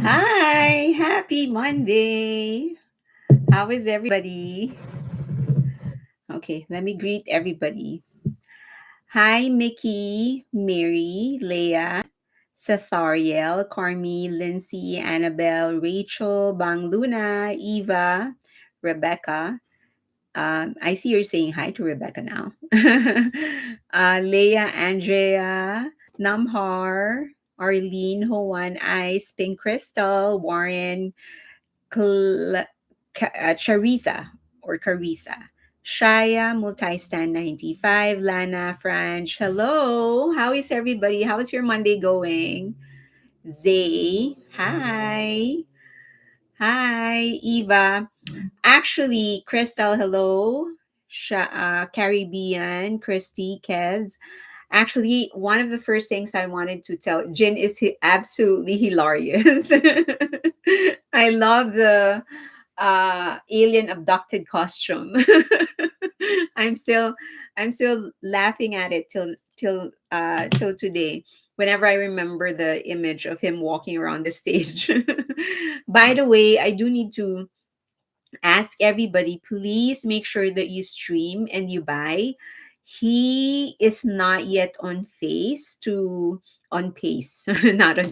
Hi, happy Monday. How is everybody? Okay, let me greet everybody. Hi, Mickey, Mary, Leah, Sathariel, Carmi, Lindsay, Annabelle, Rachel, Bang Luna, Eva, Rebecca. I see you're saying hi to Rebecca now. Leah, Andrea, Namhar, Arlene, Hoan, Ice, Pink Crystal, Warren, Charissa or Carissa. Shaya, Multistand 95, Lana, Franch. Hello. How is everybody? How is your Monday going? Zay. Hi. Hi, Eva. Actually, Crystal, hello. Caribbean, Christy, Kez. Actually, one of the first things I wanted to tell Jin is absolutely hilarious. I love the alien abducted costume. I'm still I'm still laughing at it till today. Whenever I remember the image of him walking around the stage. By the way, I do need to ask everybody, please make sure that you stream and you buy. He is not yet on pace, not on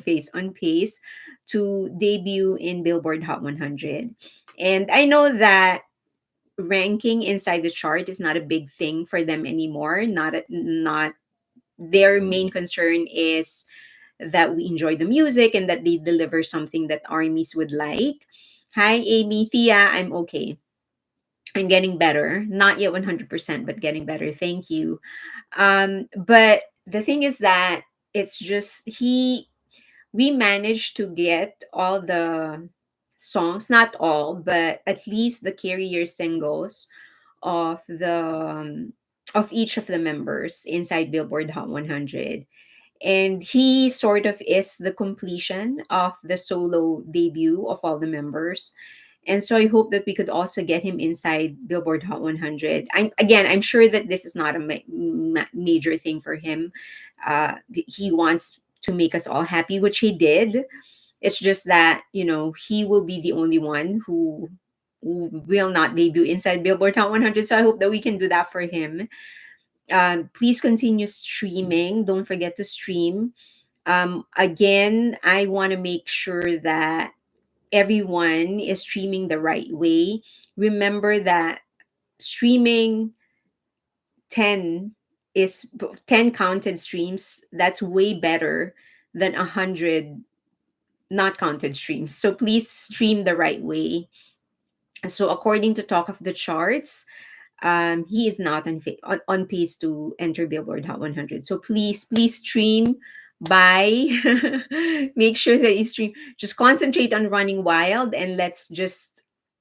pace, on pace to debut in Billboard Hot 100. And I know that ranking inside the chart is not a big thing for them anymore. Not their main concern is that we enjoy the music and that they deliver something that armies would like. Hi, Amy, Thea, I'm okay. I'm getting better. Not yet 100%, but getting better. Thank you. But the thing is that it's just we managed to get all the songs, not all, but at least the carrier singles of of each of the members inside Billboard Hot 100. And he sort of is the completion of the solo debut of all the members. And so I hope that we could also get him inside Billboard Hot 100. I'm sure that this is not a major thing for him. He wants to make us all happy, which he did. It's just that, he will be the only one who will not debut inside Billboard Hot 100. So I hope that we can do that for him. Please continue streaming. Don't forget to stream. Again, I want to make sure that everyone is streaming the right way. Remember that streaming 10 is 10 counted streams. That's way better than 100 not counted streams. So please stream the right way. So according to Talk of the Charts, he is not on pace to enter Billboard Hot 100. So please stream, buy, make sure that you stream. Just concentrate on Running Wild, and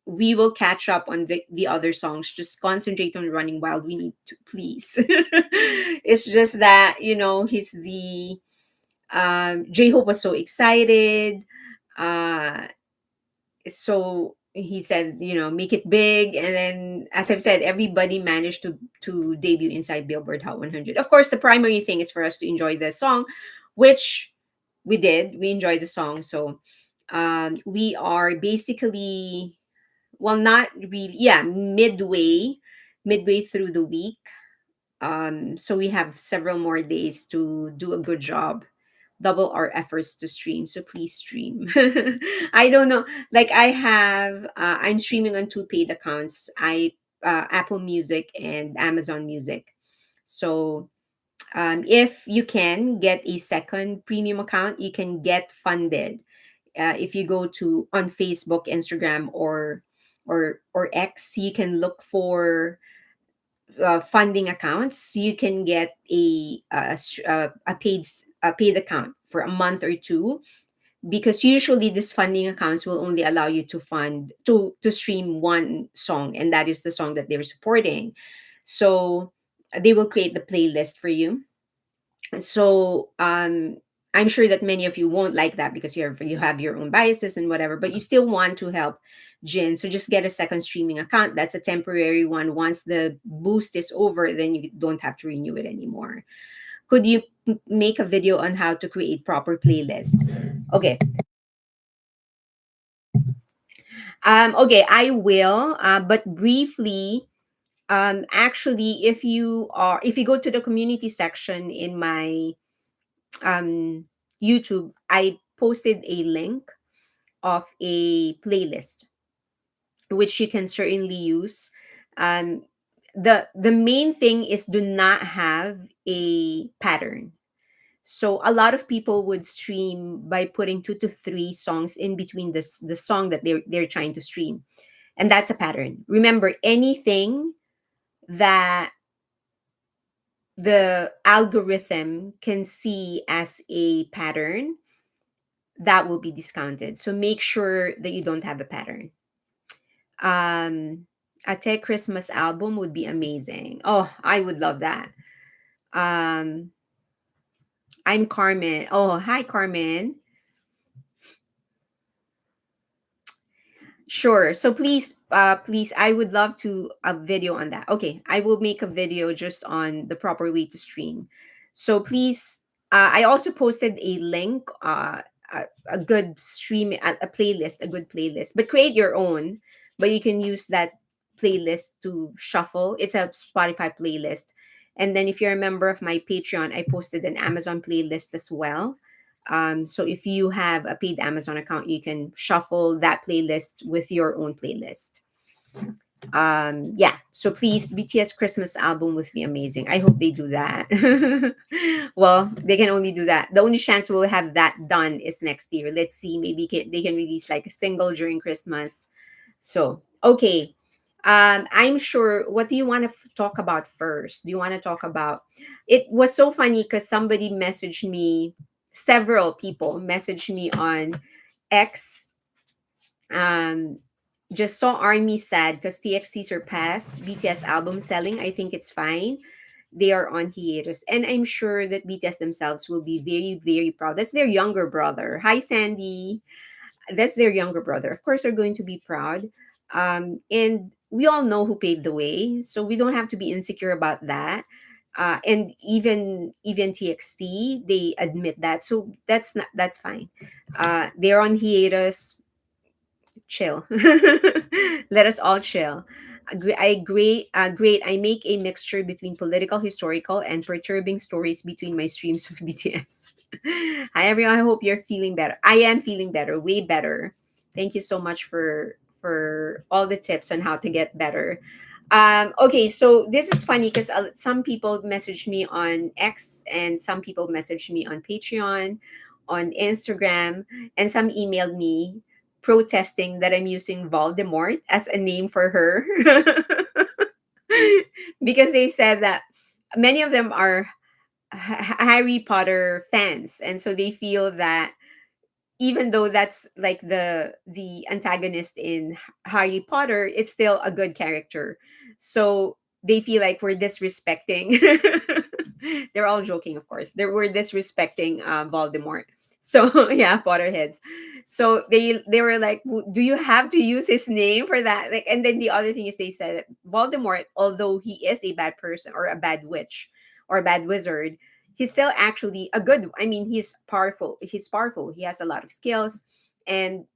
we will catch up on the other songs. Just concentrate on Running Wild. We need to, please. It's just that, he's the, J-Hope was so excited. Uh, so he said, make it big, and then, as I've said, everybody managed to debut inside Billboard Hot 100. Of course, the primary thing is for us to enjoy the song, which we did. We enjoyed the song. So we are basically, well, not really, yeah, midway through the week. So we have several more days to do a good job, double our efforts to stream. So please stream. I don't know. Like I'm streaming on two paid accounts. Apple Music and Amazon Music. So if you can get a second premium account, you can get funded. If you go to on Facebook, Instagram, or X, you can look for funding accounts. You can get a paid account for a month or two, because usually these funding accounts will only allow you to stream one song, and that is the song that they're supporting. So they will create the playlist for you. So I'm sure that many of you won't like that because you have your own biases and whatever, but you still want to help Jin. So just get a second streaming account. That's a temporary one. Once the boost is over, then you don't have to renew it anymore. Could you make a video on how to create proper playlist? Okay. Okay, I will. But briefly, actually, if you go to the community section in my um YouTube, I posted a link of a playlist which you can certainly use. Um, the main thing is do not have a pattern. So a lot of people would stream by putting 2 to 3 songs in between the song that they're trying to stream, and that's a pattern. Remember, anything that the algorithm can see as a pattern, that will be discounted. So make sure that you don't have a pattern. Um, a Tech Christmas album would be amazing. Oh, I would love that. Um, I'm Carmen. Oh, hi, Carmen. Sure. So please, I would love to a video on that. Okay, I will make a video just on the proper way to stream. So please, I also posted a link, a good stream, a playlist, a good playlist. But create your own. But you can use that playlist to shuffle. It's a Spotify playlist. And then if you're a member of my Patreon, I posted an Amazon playlist as well. So if you have a paid Amazon account, you can shuffle that playlist with your own playlist. Yeah, so please, BTS Christmas album would be amazing. I hope they do that. Well, they can only do that. The only chance we'll have that done is next year. Let's see, maybe they can release like a single during Christmas. So okay, I'm sure. What do you want to talk about first? Do you want to talk about? It was so funny because somebody messaged me. Several people messaged me on X. Um, just saw Army sad because TXT surpassed BTS album selling. I think it's fine. They are on hiatus, and I'm sure that BTS themselves will be very, very proud. That's their younger brother. Hi, Sandy. That's their younger brother. Of course, they're going to be proud. And we all know who paved the way, so we don't have to be insecure about that. And even TXT, they admit that, so that's fine. They're on hiatus. Chill. Let us all chill. Great. I make a mixture between political, historical, and perturbing stories between my streams of BTS. Hi everyone. I hope you're feeling better. I am feeling better, way better. Thank you so much for all the tips on how to get better. Okay, so this is funny because some people message me on X and some people message me on Patreon, on Instagram, and some emailed me protesting that I'm using Voldemort as a name for her because they said that many of them are Harry Potter fans, and so they feel that even though that's like the antagonist in Harry Potter, it's still a good character. So they feel like we're disrespecting. They're all joking, of course. We're disrespecting Voldemort. So yeah, Potterheads. So they were like, "Do you have to use his name for that?" Like, and then the other thing is they said that Voldemort, although he is a bad person or a bad witch or a bad wizard, he's still actually a good. I mean, he's powerful, he has a lot of skills, and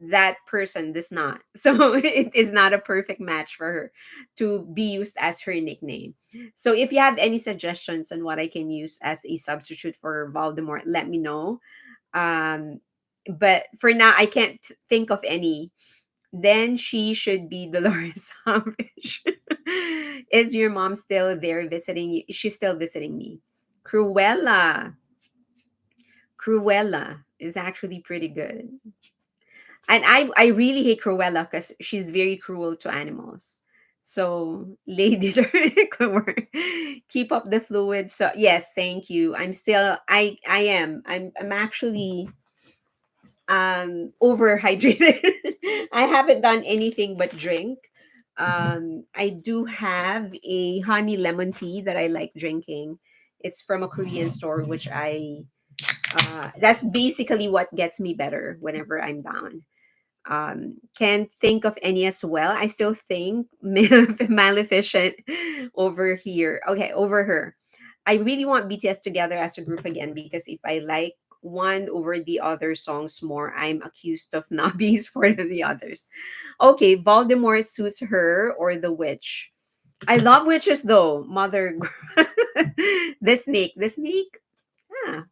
that person does not. So it is not a perfect match for her to be used as her nickname. So if you have any suggestions on what I can use as a substitute for Voldemort, let me know. But for now I can't think of any. Then she should be Dolores Umbridge. Is your mom still there visiting you? She's still visiting me. Cruella. Cruella is actually pretty good. And I really hate Cruella because she's very cruel to animals. So Lady Kumar, keep up the fluids. So yes, thank you. I'm actually overhydrated. I haven't done anything but drink. I do have a honey lemon tea that I like drinking. It's from a Korean store, which I that's basically what gets me better whenever I'm down. Can't think of any as well. I still think Maleficent over here. Okay, over her. I really want BTS together as a group again because if I like one over the other songs more. I'm accused of not being supportive of the others. Okay, Voldemort suits her or the witch. I love witches though. Mother, the snake, the snake. Ah,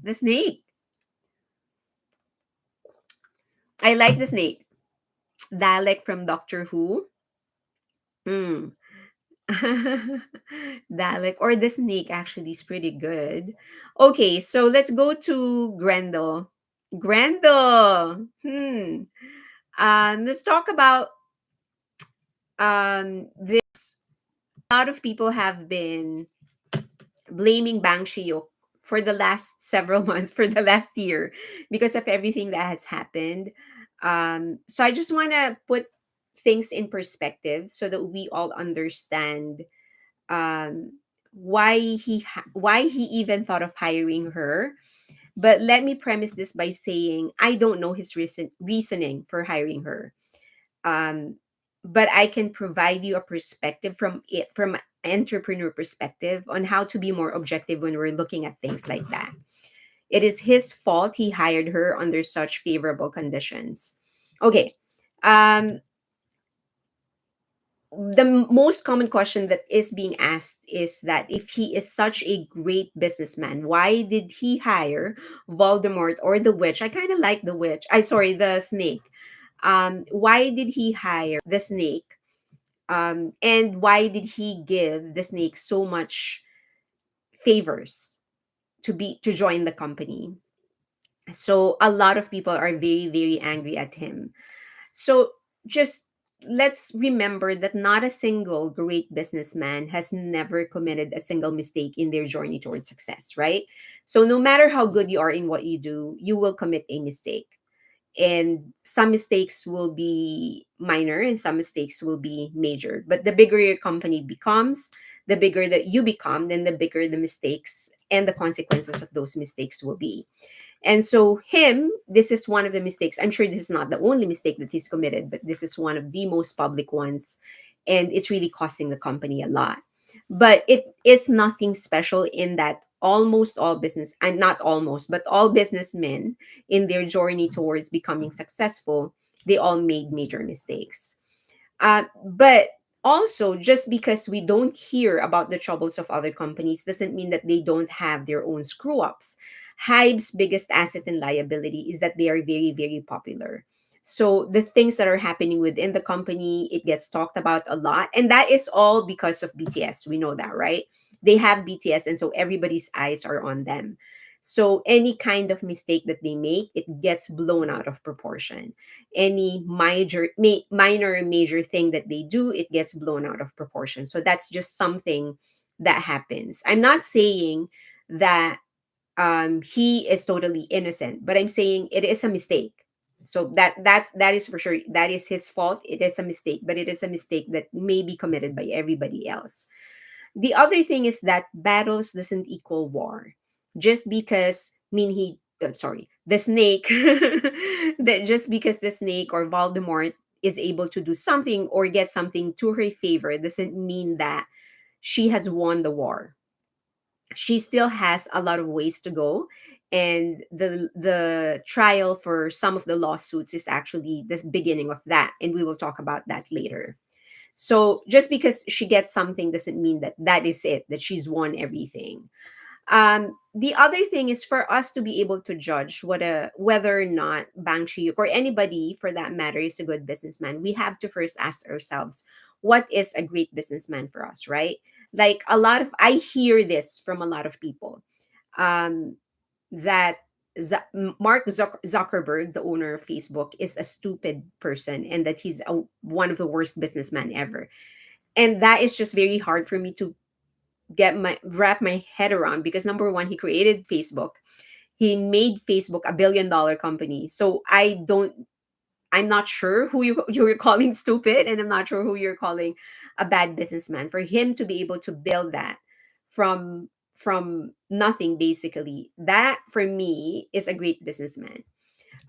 the snake. I like the snake. Dalek from Doctor Who. Hmm. Dalek or the snake actually is pretty good. Okay, so let's go to Grendel. Grendel. Let's talk about this. A lot of people have been blaming Bang Shyuk for the last several months, for the last year, because of everything that has happened. So I just want to put things in perspective so that we all understand why why he even thought of hiring her. But let me premise this by saying I don't know his reasoning for hiring her. um, but I can provide you a perspective from it, from an entrepreneur perspective, on how to be more objective when we're looking at things like that. It is his fault he hired her under such favorable conditions. Okay. um, the most common question that is being asked is that if he is such a great businessman, why did he hire Voldemort or the witch? I kind of like the witch. I sorry, the snake. Why did he hire the snake? And why did he give the snake so much favors to join the company? So a lot of people are very very angry at him. So just let's remember that not a single great businessman has never committed a single mistake in their journey towards success, right? So no matter how good you are in what you do, you will commit a mistake. And some mistakes will be minor and some mistakes will be major. But the bigger your company becomes, the bigger that you become, then the bigger the mistakes and the consequences of those mistakes will be. And so, him, this is one of the mistakes. I'm sure this is not the only mistake that he's committed, but this is one of the most public ones. And it's really costing the company a lot. But it is nothing special in that almost all business, and not almost, but all businessmen in their journey towards becoming successful, they all made major mistakes. But also, just because we don't hear about the troubles of other companies doesn't mean that they don't have their own screw ups. Hybe's biggest asset and liability is that they are very, very popular. So the things that are happening within the company, it gets talked about a lot. And that is all because of BTS. We know that, right? They have BTS, and so everybody's eyes are on them. So any kind of mistake that they make, it gets blown out of proportion. Any minor major thing that they do, it gets blown out of proportion. So that's just something that happens. I'm not saying that he is totally innocent, but I'm saying it is a mistake. So that is for sure, that is his fault. It is a mistake, but it is a mistake that may be committed by everybody else. The other thing is that battles doesn't equal war. Just because mean he sorry, the snake that just because the snake or Voldemort is able to do something or get something to her favor doesn't mean that she has won the war. She still has a lot of ways to go, and the trial for some of the lawsuits is actually the beginning of that, and we will talk about that later. So just because she gets something doesn't mean that that is it, that she's won everything. The other thing is for us to be able to judge whether or not Bang Shyuk or anybody for that matter is a good businessman. We have to first ask ourselves, what is a great businessman for us, right? Like I hear this from a lot of people, um, that Mark Zuckerberg, the owner of Facebook, is a stupid person and that he's one of the worst businessmen ever. And that is just very hard for me to get my wrap my head around, because number one, he created Facebook. He made Facebook $1 billion company. So I'm not sure who you're calling stupid, and I'm not sure who you're calling a bad businessman for him to be able to build that from nothing. Basically, that for me is a great businessman.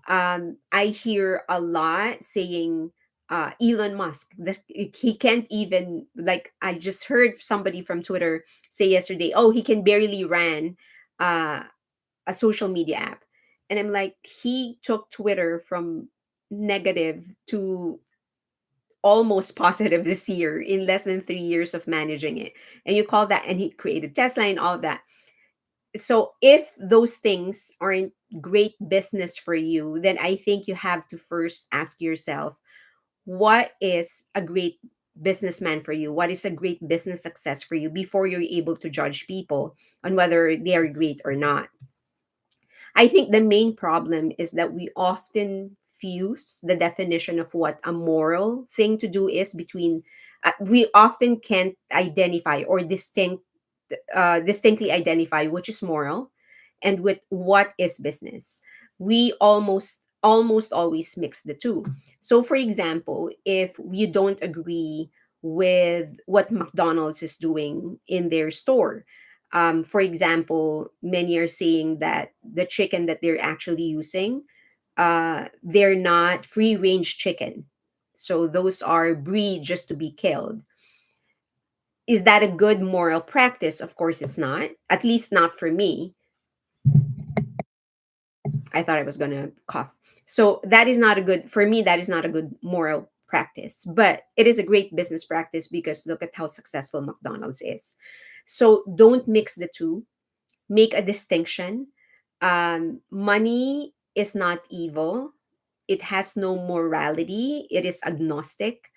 I hear a lot saying Elon Musk, this, he can't even, like, I just heard somebody from Twitter say yesterday, oh, he can barely run uh, a social media app. And I'm like, he took Twitter from negative to almost positive this year in less than 3 years of managing it. And you call that, and he created Tesla and all of that. So if those things aren't great business for you, then I think you have to first ask yourself, what is a great businessman for you? What is a great business success for you before you're able to judge people on whether they are great or not? I think the main problem is that we often fuse the definition of what a moral thing to do is between, we often can't identify or distinctly identify which is moral and with what is business. We almost always mix the two. So for example, if you don't agree with what McDonald's is doing in their store, for example, many are saying that the chicken that they're actually using, they're not free range chicken, so those are breed just to be killed. Is that a good moral practice? Of course it's not, at least not for me. I thought I was going to cough. So that is not a good, for me, that is not a good moral practice, but it is a great business practice because look at how successful McDonald's is. So don't mix the two, make a distinction. Money is not evil, it has no morality, it is agnostic.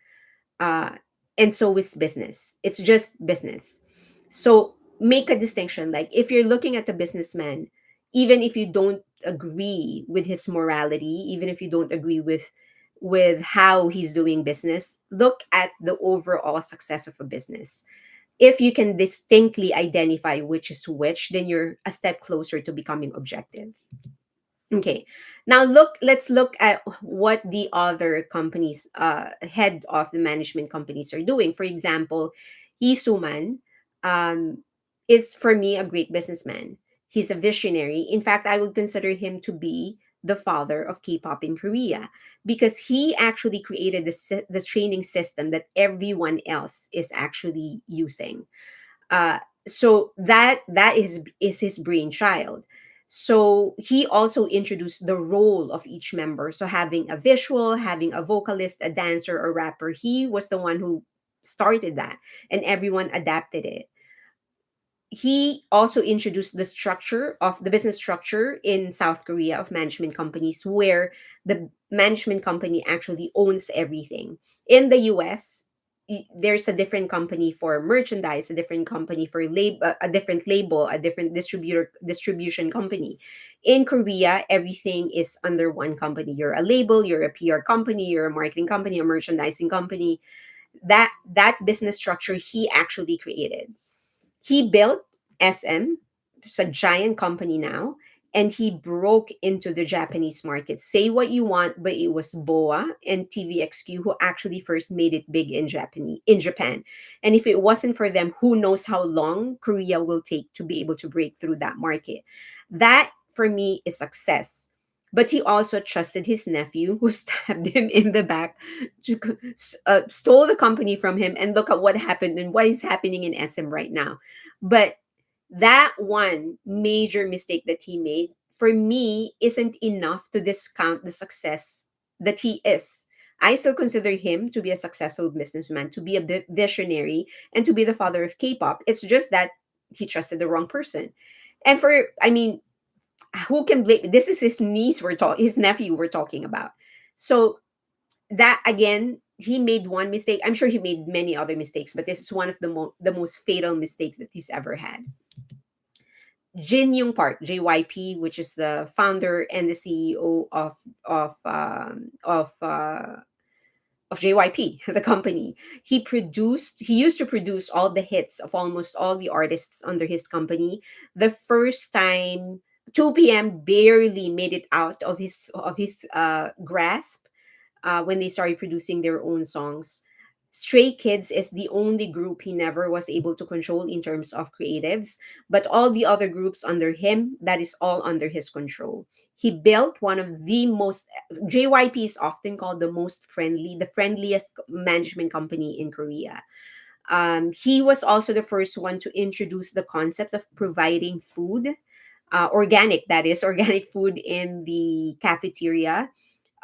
uh, and so is business. It's just business. So make a distinction. Like if you're looking at a businessman, even if you don't agree with his morality, even if you don't agree with how he's doing business, look at the overall success of a business. If you can distinctly identify which is which, then you're a step closer to becoming objective. Okay. Now let's look at what the other companies, head of the management companies are doing. For example, SOOMAN, um, is for me a great businessman. He's a visionary. In fact, I would consider him to be the father of K-pop in Korea because he actually created the training system that everyone else is actually using. uh, so that is his brainchild. So he also introduced the role of each member, so having a visual, having a vocalist, a dancer, a rapper. He was the one who started that, and everyone adapted it. He also introduced the structure of the business structure in South Korea of management companies, where the management company actually owns everything. In the US, there's a different company for merchandise, a different company for a different label, a different distribution company. In Korea, everything is under one company. You're a label, you're a PR company, you're a marketing company, a merchandising company. That business structure he actually created. He built SM, it's a giant company now, and he broke into the Japanese market. Say what you want, but it was BOA and TVXQ who actually first made it big in Japan. And if it wasn't for them, who knows how long Korea will take to be able to break through that market. That for me is success. But he also trusted his nephew, who stabbed him in the back, stole the company from him, and look at what happened and what is happening in SM right now. But that one major mistake that he made, for me, isn't enough to discount the success that he is. I still consider him to be a successful businessman, to be a visionary, and to be the father of K-pop. It's just that he trusted the wrong person. And I mean, who can blame? This is his his nephew we're talking about. So that again, he made one mistake. I'm sure he made many other mistakes, but this is one of the most fatal mistakes that he's ever had. Jin Park, JYP, which is the founder and the CEO of JYP, the company. He used to produce all the hits of almost all the artists under his company. The first time 2PM barely made it out of his grasp, when they started producing their own songs. Stray Kids is the only group he never was able to control in terms of creatives, but all the other groups under him, that is all under his control. He built one of the most, JYP is often called the friendliest management company in Korea. He was also the first one to introduce the concept of providing food, organic, that is, organic food in the cafeteria.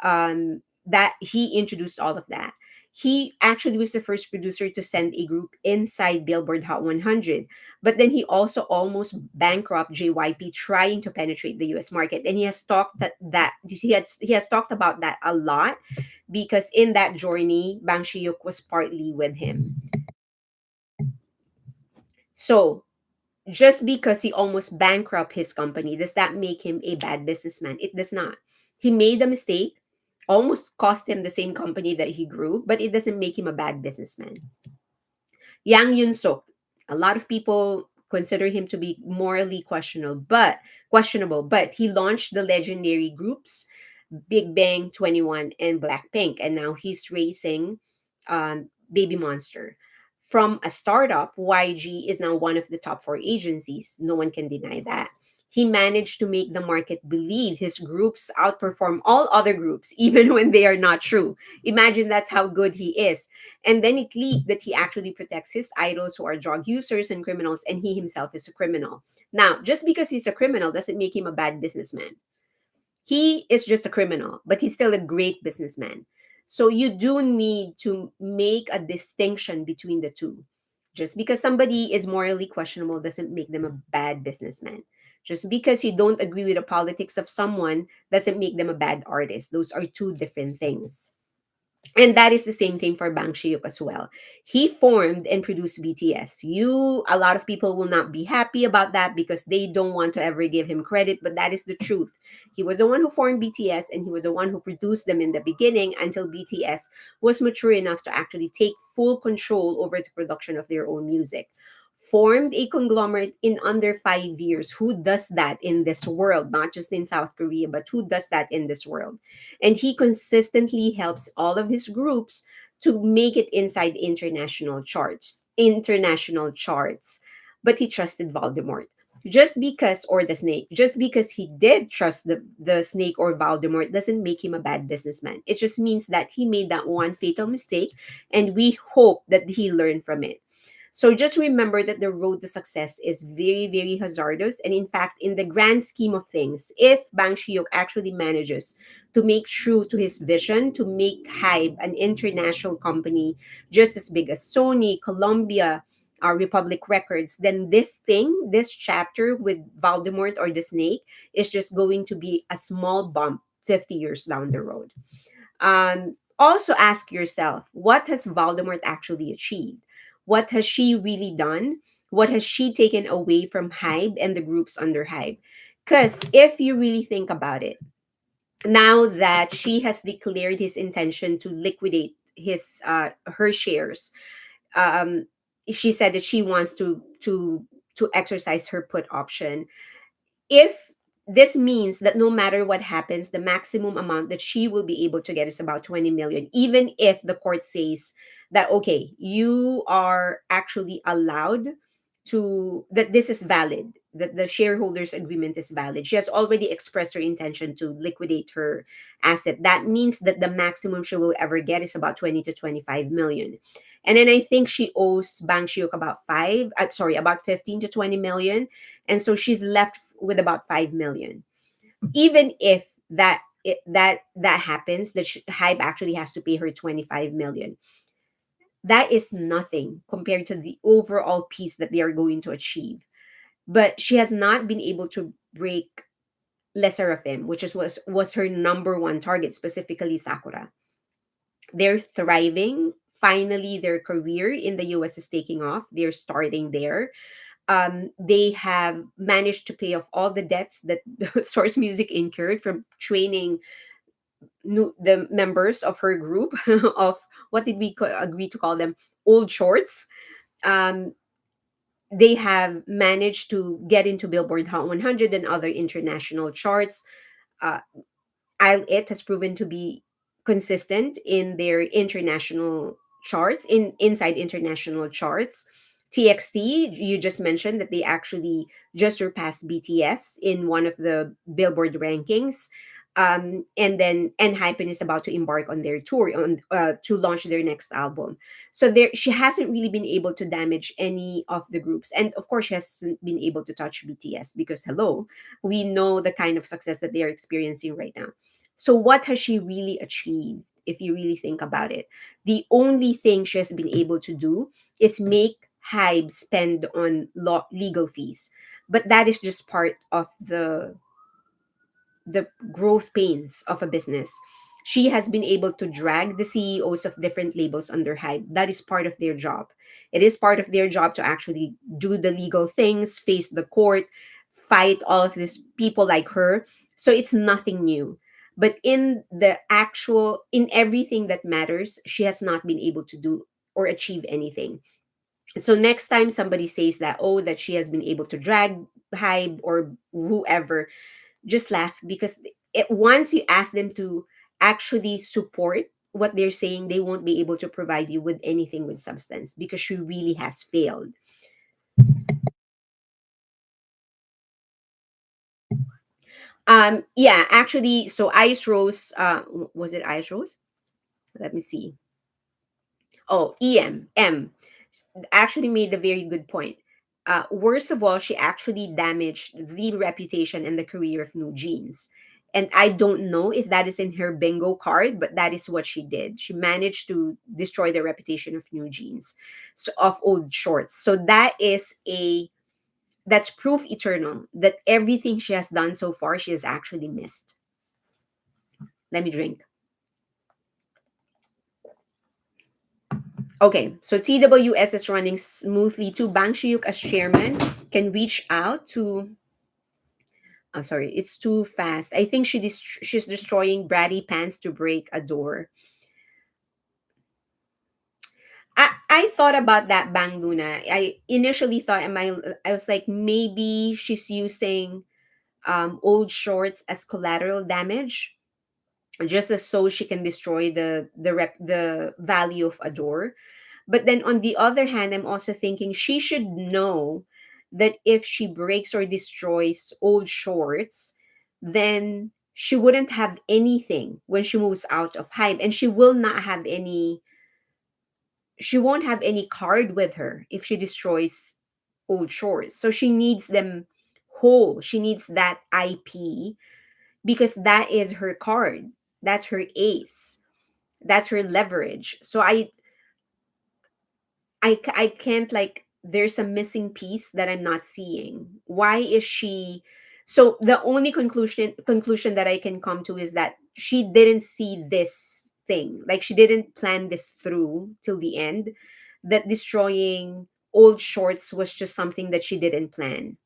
That he introduced all of that. He actually was the first producer to send a group inside Billboard Hot 100. But then he also almost bankrupt JYP trying to penetrate the US market. And he has talked that he has talked about that a lot, because in that journey, Bang Shyuk was partly with him. So just because he almost bankrupt his company, does that make him a bad businessman? It does not. He made a mistake, almost cost him the same company that he grew, but it doesn't make him a bad businessman. Yang Yun-suk, a lot of people consider him to be morally questionable, but he launched the legendary groups Big Bang 21 and Blackpink, and now he's racing Baby Monster. From a startup, YG is now one of the top four agencies. No one can deny that. He managed to make the market believe his groups outperform all other groups, even when they are not true. Imagine that's how good he is. And then it leaked that he actually protects his idols who are drug users and criminals, and he himself is a criminal. Now, just because he's a criminal doesn't make him a bad businessman. He is just a criminal, but he's still a great businessman. So you do need to make a distinction between the two. Just because somebody is morally questionable doesn't make them a bad businessman. Just because you don't agree with the politics of someone doesn't make them a bad artist. Those are two different things. And that is the same thing for Bang Shyuk as well. He formed and produced BTS. A lot of people will not be happy about that because they don't want to ever give him credit, but that is the truth. He was the one who formed BTS, and he was the one who produced them in the beginning until BTS was mature enough to actually take full control over the production of their own music. Formed a conglomerate in under 5 years. Who does that in this world? Not just in South Korea, but who does that in this world? And he consistently helps all of his groups to make it inside international charts. But he trusted Voldemort. Just because, or the snake, just because he did trust the snake or Voldemort doesn't make him a bad businessman. It just means that he made that one fatal mistake, and we hope that he learned from it. So just remember that the road to success is very, very hazardous. And in fact, in the grand scheme of things, if Bang Shyuk actually manages to make true to his vision to make Hybe an international company just as big as Sony, Columbia, Republic Records, then this chapter with Voldemort or the snake is just going to be a small bump 50 years down the road. Also ask yourself, what has Voldemort actually achieved? What has she really done? What has she taken away from Hybe and the groups under Hybe? Because if you really think about it, now that she has declared his intention to liquidate her shares, um, she said that she wants to exercise her put option. If this means that no matter what happens, the maximum amount that she will be able to get is about 20 million, even if the court says that, okay, you are actually allowed that this is valid, that the shareholders agreement is valid. She has already expressed her intention to liquidate her asset. That means that the maximum she will ever get is about 20 to 25 million. And then I think she owes Bang Shyuk about 15 to 20 million. And so she's left with about 5 million. Even if that happens, that Hybe actually has to pay her 25 million. That is nothing compared to the overall piece that they are going to achieve. But she has not been able to break Le Seraphim, was her number one target, specifically Sakura. They're thriving. Finally, their career in the US is taking off. They're starting there. They have managed to pay off all the debts that Source Music incurred from training the members of her group of, what did we agree to call them, old shorts. Um, they have managed to get into Billboard Hot 100 and other international charts. Uh, It has proven to be consistent in their international charts, inside international charts. TXT, you just mentioned that they actually just surpassed BTS in one of the Billboard rankings. And then Hypen is about to embark on their tour on to launch their next album. So there, she hasn't really been able to damage any of the groups, and of course, she hasn't been able to touch BTS because hello, we know the kind of success that they are experiencing right now. So what has she really achieved? If you really think about it, the only thing she has been able to do is make Hybe spend on legal fees, but that is just part of the growth pains of a business. She has been able to drag the CEOs of different labels under Hype. That is part of their job. It is part of their job to actually do the legal things, face the court, fight all of these people like her. So it's nothing new. But in everything that matters, she has not been able to do or achieve anything. So next time somebody says that, oh, that she has been able to drag Hype or whoever, just laugh because once you ask them to actually support what they're saying, they won't be able to provide you with anything with substance because she really has failed. Yeah, actually, so Ice Rose, was it Ice Rose? Let me see. Oh, M actually made a very good point. Worst of all, she actually damaged the reputation and the career of New Jeans. And I don't know if that is in her bingo card, but that is what she did. She managed to destroy the reputation of New Jeans, so, of old shorts. So that's proof eternal that everything she has done so far, she has actually missed. Let me drink. Okay, so TWS is running smoothly too. Bang Shyuk as chairman can reach out to. Oh, sorry, it's too fast. I think she's destroying bratty pants to break a door. I thought about that, Bang Luna. I initially thought, I was like, maybe she's using old shorts as collateral damage, just as so she can destroy the value of a door. But then on the other hand, I'm also thinking she should know that if she breaks or destroys old shorts, then she wouldn't have anything when she moves out of Hive. And she won't have any card with her if she destroys old shorts. So she needs them whole. She needs that IP because that is her card. That's her ace. That's her leverage. So I can't, like, there's a missing piece that I'm not seeing. Why is she so the only conclusion that I can come to is that she didn't see this thing. Like she didn't plan this through till the end, that destroying old shorts was just something that she didn't plan.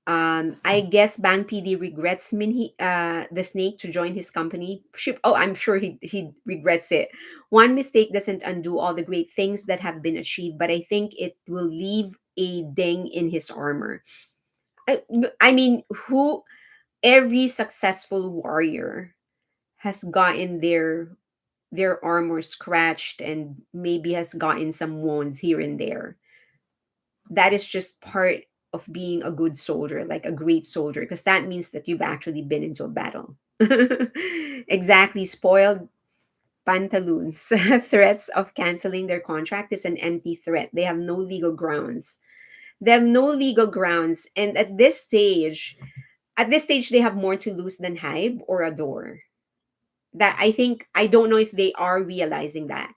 I guess Bang PD regrets the snake to join his company. Oh, I'm sure he regrets it. One mistake doesn't undo all the great things that have been achieved, but I think it will leave a ding in his armor. I, I mean, who every successful warrior has gotten their armor scratched and maybe has gotten some wounds here and there. That is just part of being a good soldier, like a great soldier, because that means that you've actually been into a battle. Exactly. Spoiled pantaloons. Threats of canceling their contract is an empty threat. They have no legal grounds. They have no legal grounds. And at this stage, they have more to lose than Hybe or Adore. That I think, I don't know if they are realizing that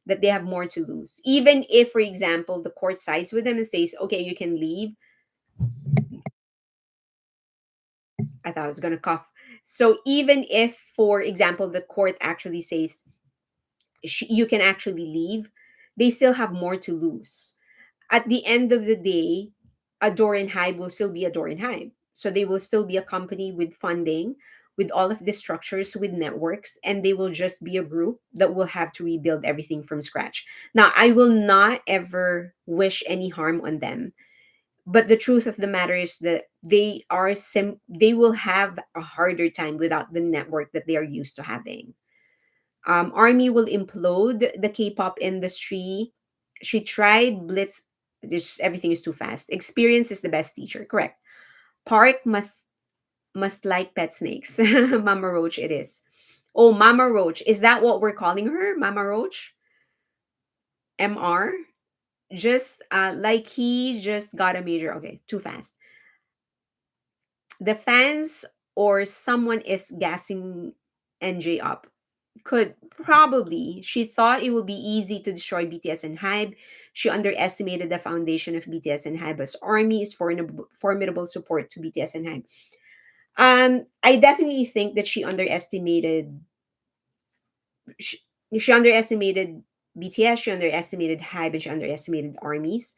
they have more to lose. Even if, for example, the court sides with them and says, okay, you can leave. I thought I was gonna cough. So even if, for example, the court actually says you can actually leave, they still have more to lose. At the end of the day, Adore and Hybe will still be Adore and Hybe. So they will still be a company with funding, with all of the structures, with networks, and they will just be a group that will have to rebuild everything from scratch. Now, I will not ever wish any harm on them, but the truth of the matter is that they will have a harder time without the network that they are used to having. Army will implode the K-pop industry. She tried Blitz. Just everything is too fast. Experience is the best teacher. Correct. Park must must like pet snakes. Mama Roach it is. Oh, Mama Roach. Is that what we're calling her? Mama Roach? MR? Just like he just got a major. Okay, too fast. The fans or someone is gassing NJ up. Could probably. She thought it would be easy to destroy BTS and HYBE. She underestimated the foundation of BTS and HYBE as army is formidable support to BTS and HYBE. I definitely think that she, she underestimated BTS, she underestimated HYBE, and she underestimated armies.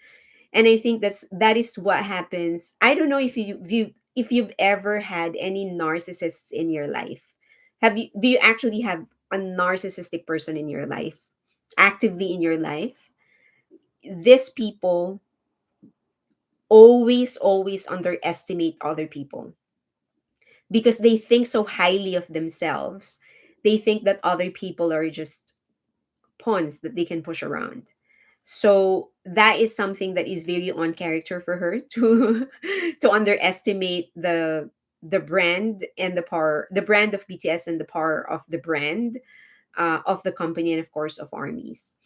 And I think that is what happens. I don't know if you've ever had any narcissists in your life. Do you actually have a narcissistic person in your life, actively in your life? These people always underestimate other people because they think so highly of themselves. They think that other people are just pawns that they can push around. So that is something that is very on character for her to to underestimate the brand and the brand of BTS and the power of the brand of the company and of course of armies.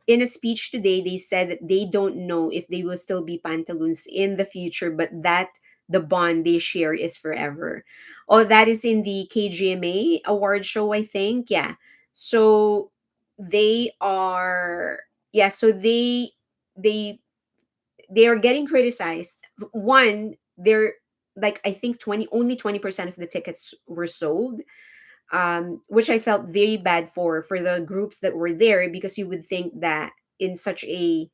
In a speech today, they said that they don't know if they will still be pantaloons in the future, but that the bond they share is forever. Oh, that is in the KGMA award show, I think. Yeah. So they are, yeah, so they they are getting criticized. One, they're like I think 20% of the tickets were sold, which I felt very bad for the groups that were there because you would think that in such a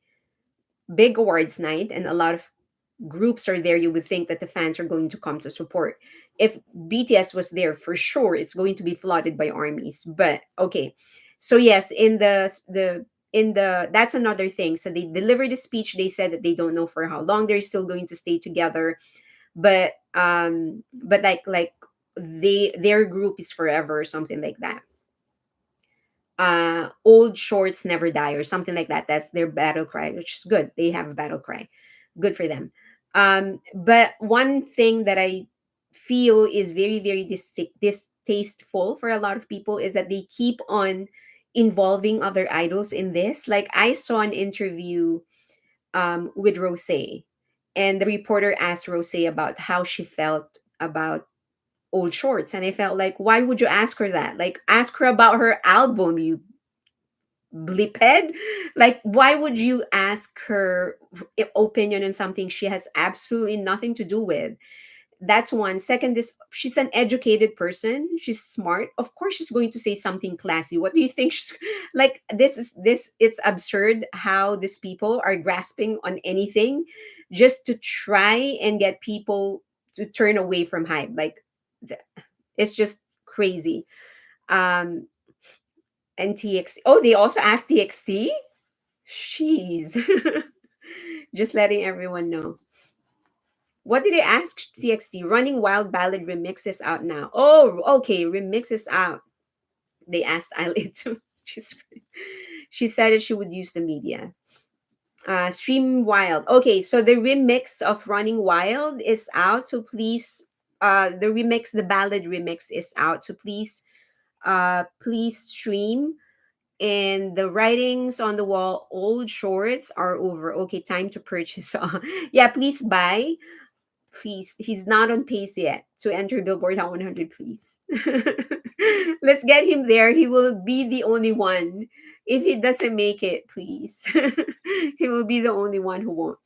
big awards night and a lot of groups are there, you would think that the fans are going to come to support. If BTS was there, for sure, it's going to be flooded by armies. But okay, so yes, in the that's another thing. So they delivered a speech. They said that they don't know for how long they're still going to stay together, but like their group is forever or something like that. Old shorts never die or something like that. That's their battle cry, which is good. They have a battle cry, good for them. But one thing that I feel is very distasteful for a lot of people is that they keep on involving other idols in this. Like I saw an interview with Rose, and the reporter asked Rose about how she felt about old shorts, and I felt like, why would you ask her that? Like, ask her about her album, you bliped. Like, why would you ask her opinion on something she has absolutely nothing to do with? That's one. Second, this she's an educated person. She's smart. Of course, she's going to say something classy. What do you think? She's like this. It's absurd how these people are grasping on anything just to try and get people to turn away from hype. Like, th- it's just crazy. Um, and TXT. Oh, they also asked TXT. Jeez. Just letting everyone know. What did they ask TXT? Running Wild Ballad remix is out now. Oh, okay. Remix is out. They asked Eileen to. She's, she said that she would use the media. Stream Wild. Okay, so the remix of Running Wild is out. So please, the ballad remix is out. So please stream. And the writings on the wall, old shorts are over. Okay, time to purchase. Yeah, please buy. Please, he's not on pace yet to enter Billboard Hot 100, please. Let's get him there. He will be the only one. If he doesn't make it, please. He will be the only one who won't.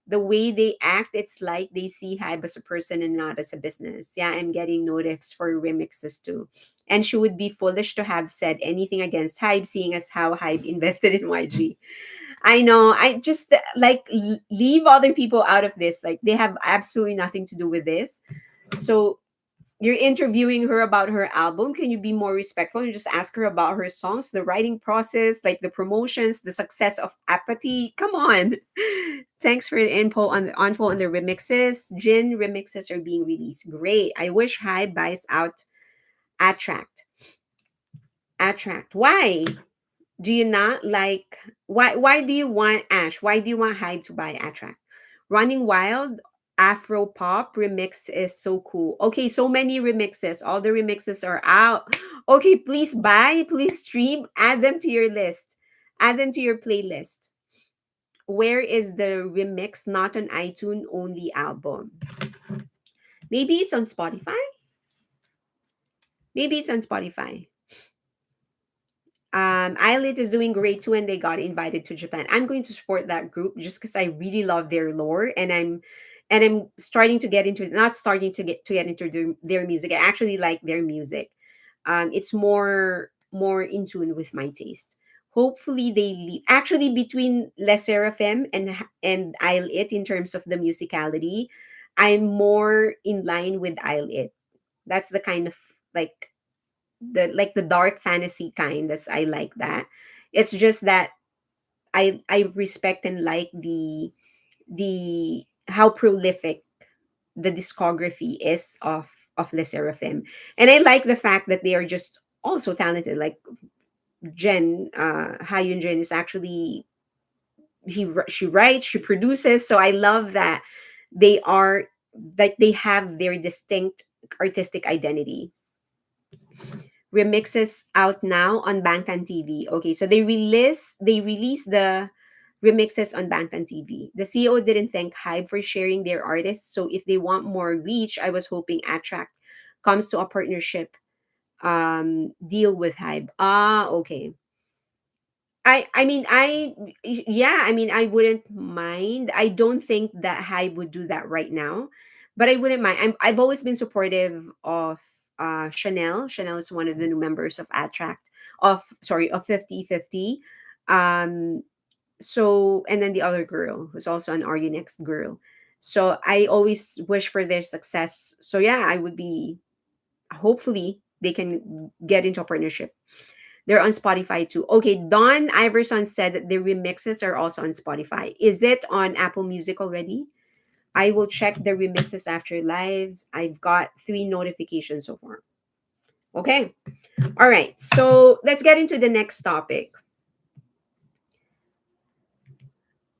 The way they act, it's like they see Hybe as a person and not as a business. Yeah, I'm getting notice for remixes too. And she would be foolish to have said anything against Hybe, seeing as how Hybe invested in YG. I know. I just like leave other people out of this. Like they have absolutely nothing to do with this. So you're interviewing her about her album. Can you be more respectful and just ask her about her songs, the writing process, like the promotions, the success of Apathy? Come on. Thanks for the info on the remixes. Jin remixes are being released. Great. I wish High buys out Attract. Attract. Why? Do you not why do you want Ash? Why do you want Hybe to buy Attract? Running Wild, Afro pop remix is so cool. Okay, so many remixes. All the remixes are out. Okay, please buy, please stream, add them to your list. Add them to your playlist. Where is the remix not on iTunes only album? Maybe it's on Spotify? Maybe it's on Spotify. Islet is doing great too, and they got invited to Japan. I'm going to support that group just because I really love their lore, and I'm starting to get into, not starting to get into their music. I actually like their music. It's more in tune with my taste. Hopefully, they lead. Actually, between Les Seraphim and Islet in terms of the musicality, I'm more in line with Islet. That's the kind of like the dark fantasy kind. That's I like that. It's just that I respect and like the how prolific the discography is of Le Seraphim, and I like the fact that they are just also talented. Like Hyun Jin is actually she writes, she produces, so I love that they are that they have their distinct artistic identity. Remixes out now on Bangtan TV. Okay, so they release the remixes on Bangtan TV. The CEO didn't thank Hybe for sharing their artists, so if they want more reach, I was hoping Attract comes to a partnership deal with Hybe. Ah, okay. I mean I wouldn't mind. I don't think that Hybe would do that right now, but I wouldn't mind. I've always been supportive of Chanel. Chanel is one of the new members of Attract, of 50/50. Um so, and then the other girl who's also an RU Next girl. So I always wish for their success. So yeah, I would be, hopefully they can get into a partnership. They're on Spotify too. Okay, Don Iverson said that the remixes are also on Spotify. Is it on Apple Music already? I will check the remixes after lives. I've got 3 notifications so far. Okay. All right. So let's get into the next topic.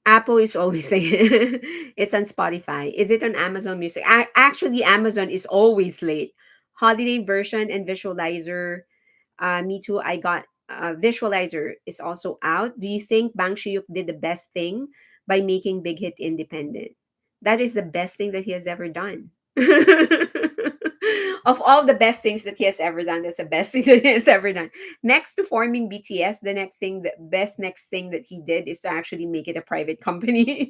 Apple is always saying it's on Spotify. Is it on Amazon Music? Actually, Amazon is always late. Holiday version and visualizer. Me too. I got visualizer is also out. Do you think Bang Shyuk did the best thing by making Big Hit independent? That is the best thing that he has ever done. Of all the best things that he has ever done, that's the best thing that he has ever done. Next to forming BTS, the best next thing that he did is to actually make it a private company.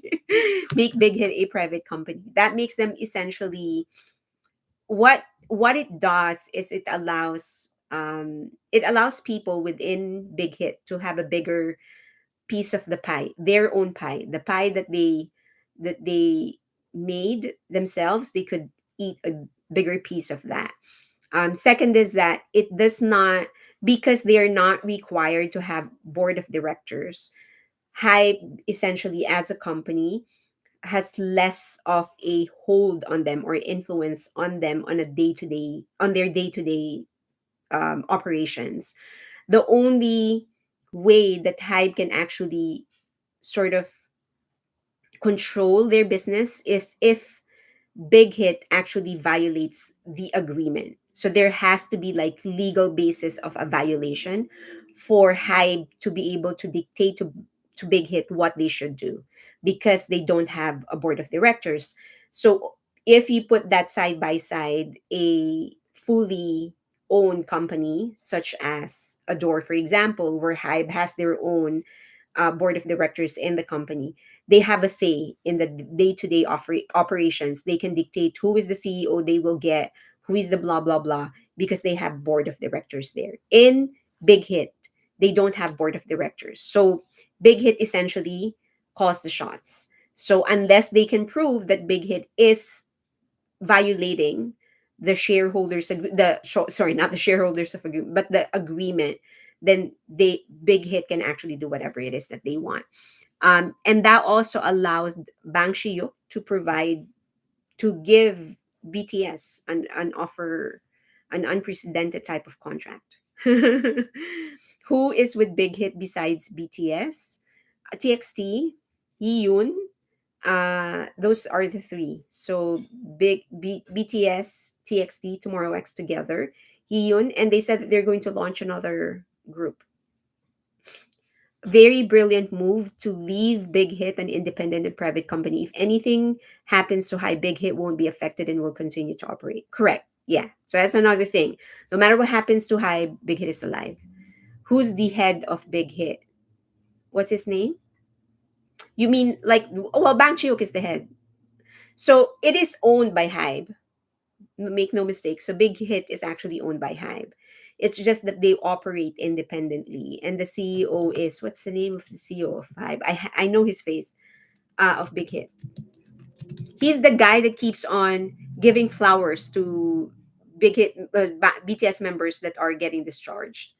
Make Big Hit a private company. That makes them essentially, what it does is it allows people within Big Hit to have a bigger piece of the pie, their own pie, the pie that they made themselves. They could eat a bigger piece of that. Second is that it does not, because they are not required to have board of directors. Hype essentially as a company has less of a hold on them or influence on them on their day-to-day operations. The only way that Hype can actually sort of control their business is if Big Hit actually violates the agreement. So there has to be like legal basis of a violation for Hybe to be able to dictate to Big Hit what they should do, because they don't have a board of directors. So if you put that side by side, a fully owned company such as Adore, for example, where Hybe has their own board of directors in the company, they have a say in the day-to-day operations. They can dictate who is the CEO they will get, who is the blah blah blah, because they have board of directors there. In Big Hit, they don't have board of directors. So Big Hit essentially calls the shots. So unless they can prove that Big Hit is violating the sorry, not the shareholders of agreement, but the agreement, then they Big Hit can actually do whatever it is that they want. And that also allows Bang Shiyuk to give BTS an offer, an unprecedented type of contract. Who is with Big Hit besides BTS? TXT, Yoon, Those are the three. So BTS, TXT, Tomorrow X together, Hiyun, and they said that they're going to launch another group. Very brilliant move to leave Big Hit an independent and private company. If anything happens to High, Big Hit won't be affected and will continue to operate. Correct. Yeah. So that's another thing. No matter what happens to High, Big Hit is alive. Who's the head of Big Hit? What's his name? You mean like, well, Bang Shyuk is the head. So it is owned by Hybe. Make no mistake. So Big Hit is actually owned by Hybe. It's just that they operate independently, and the CEO is, what's the name of the CEO of Hybe? I know his face. Of Big Hit. He's the guy that keeps on giving flowers to Big Hit BTS members that are getting discharged.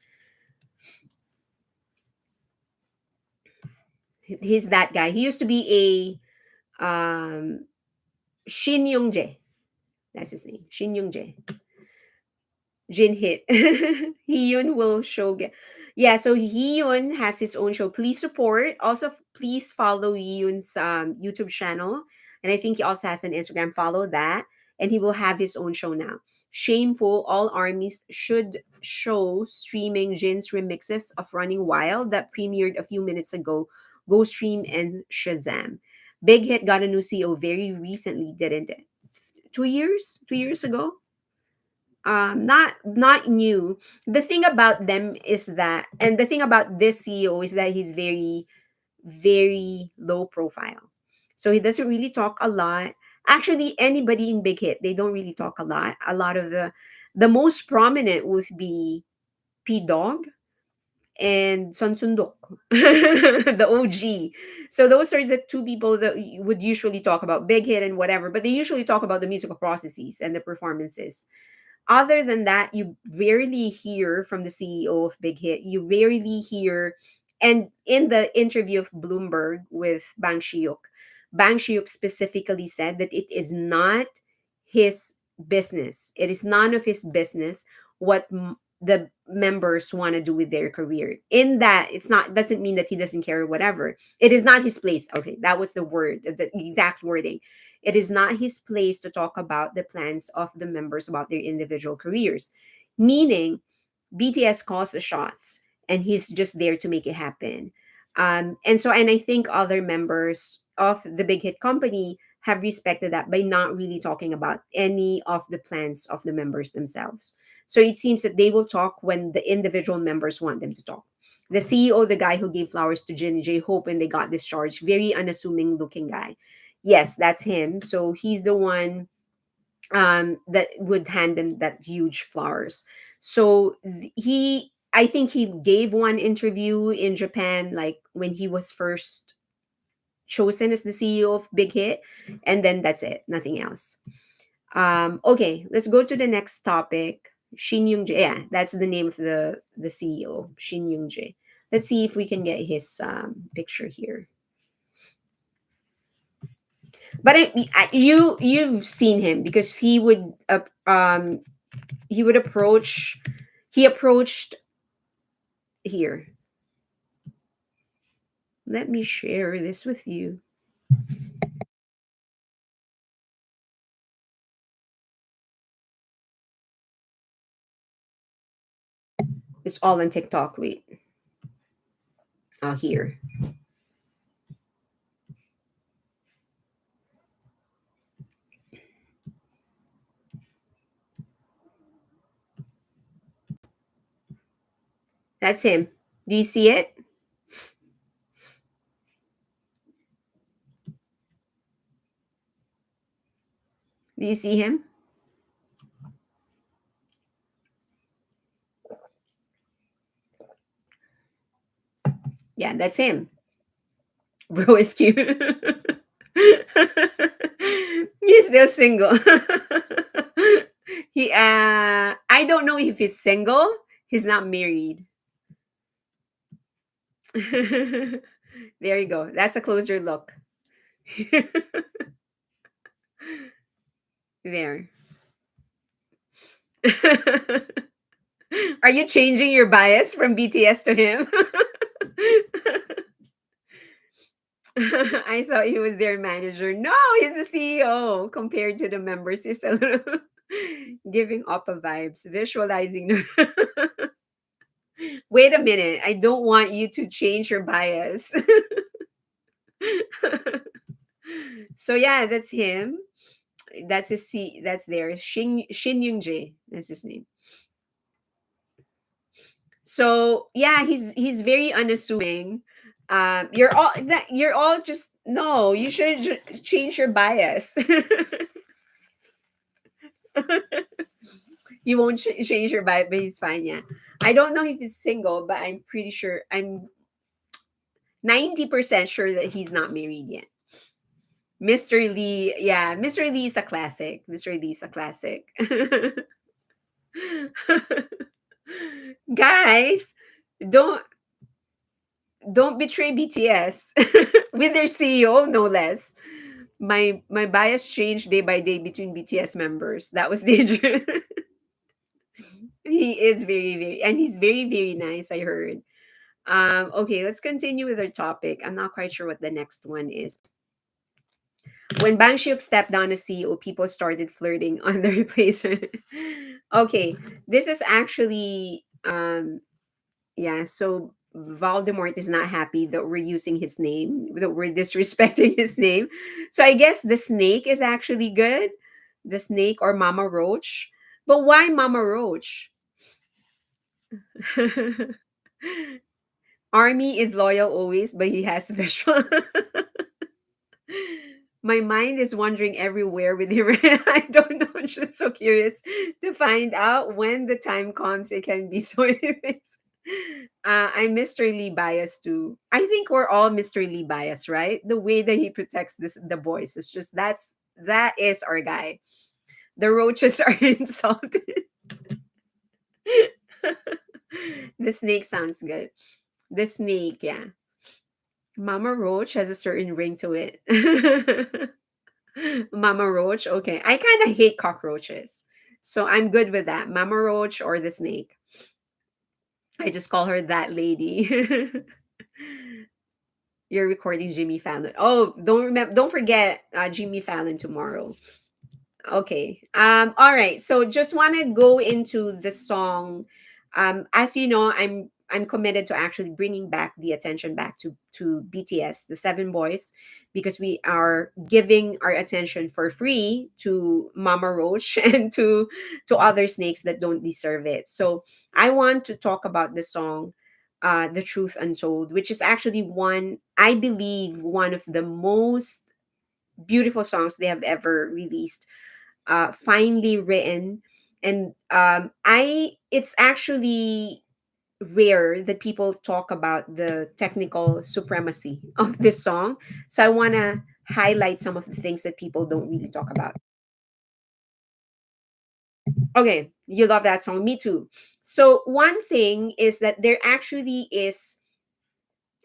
He's that guy. He used to be a Shin Young Jae. That's his name. Shin Young Jae. Jin Hit. Hiyun will show. Yeah, so Hiyun has his own show. Please support. Also, please follow Hiyun's YouTube channel. And I think he also has an Instagram. Follow that. And he will have his own show now. Shameful. All armies should show streaming Jin's remixes of Running Wild that premiered a few minutes ago. Go stream and Shazam. Big Hit got a new CEO very recently, didn't it? 2 years? 2 years ago? Not new. The thing about them is that, and the thing about this CEO is that he's very, very low profile, so he doesn't really talk a lot. Actually, anybody in Big Hit, they don't really talk a lot. A lot of the most prominent would be P Dog and Son Sundok, the OG. So those are the two people that you would usually talk about Big Hit and whatever, but they usually talk about the musical processes and the performances. Other than that, you rarely hear from the CEO of Big Hit. You rarely hear, and in the interview of Bloomberg with Bang Shyuk specifically said that it is not his business. It is none of his business what the members want to do with their career. In that, it's not, doesn't mean that he doesn't care or whatever. It is not his place. Okay, that was the word, the exact wording. It is not his place to talk about the plans of the members about their individual careers. Meaning, BTS calls the shots and he's just there to make it happen. And I think other members of the Big Hit Company have respected that by not really talking about any of the plans of the members themselves. So it seems that they will talk when the individual members want them to talk. The CEO, the guy who gave flowers to Jin J Hope when they got discharged, very unassuming looking guy. Yes, that's him. So he's the one that would hand them that huge flowers. So he, I think he gave one interview in Japan, like when he was first chosen as the CEO of Big Hit, and then that's it, nothing else. Okay, let's go to the next topic. Shin Young Jae, yeah, that's the name of the CEO, Shin Young Jae. Let's see if we can get his picture here. But you've seen him because he would approach, he approached here. Let me share this with you. It's all on TikTok. Wait. Here. That's him. Do you see it? Do you see him? Yeah, that's him. Bro is cute. He's still single. I don't know if he's single. He's not married. There you go. That's a closer look. There. Are you changing your bias from BTS to him? I thought he was their manager. No, he's the CEO compared to the members. He's a little giving oppa vibes, visualizing. Wait a minute. I don't want you to change your bias. So yeah, that's him. That's his C. That's there. Shin Young Jae. That's his name. So yeah, he's very unassuming. You're all just no. You should change your bias. You won't change your bias, but he's fine. Yeah, I don't know if he's single, but I'm pretty sure. I'm 90% sure that he's not married yet. Mr. Lee, yeah, Mr. Lee's a classic. Mr. Lee's a classic. Guys, don't don't betray BTS with their CEO, no less. My bias changed day by day between BTS members. That was dangerous. He is very, and he's very nice. I heard. Okay, let's continue with our topic. I'm not quite sure what the next one is. When Bang Shyuk stepped down as CEO, people started flirting on the replacement. Okay, this is actually yeah, so Voldemort is not happy that we're using his name, that we're disrespecting his name. So I guess the snake is actually good. The snake or Mama Roach. But why Mama Roach? Army is loyal always, but he has special. My mind is wandering everywhere with him. I don't know. I'm just so curious to find out when the time comes. It can be so many things. I'm Mr. Lee biased too. I think we're all Mr. Lee biased, right? The way that he protects the boys is just that is our guy. The roaches are insulted. The snake sounds good. The snake, yeah. Mama Roach has a certain ring to it. Mama Roach, okay. I kind of hate cockroaches. So I'm good with that. Mama Roach or the snake. I just call her that lady. You're recording Jimmy Fallon. Oh, don't forget Jimmy Fallon tomorrow. Okay. All right. So just want to go into the song. As you know, I'm committed to actually bringing back the attention back to BTS, the Seven Boys, because we are giving our attention for free to Mama Roach and to other snakes that don't deserve it. So I want to talk about the song The Truth Untold, which is actually I believe, one of the most beautiful songs they have ever released, finely written. And I it's actually rare that people talk about the technical supremacy of this song, so I want to highlight some of the things that people don't really talk about. Okay, you love that song, me too. So one thing is that there actually is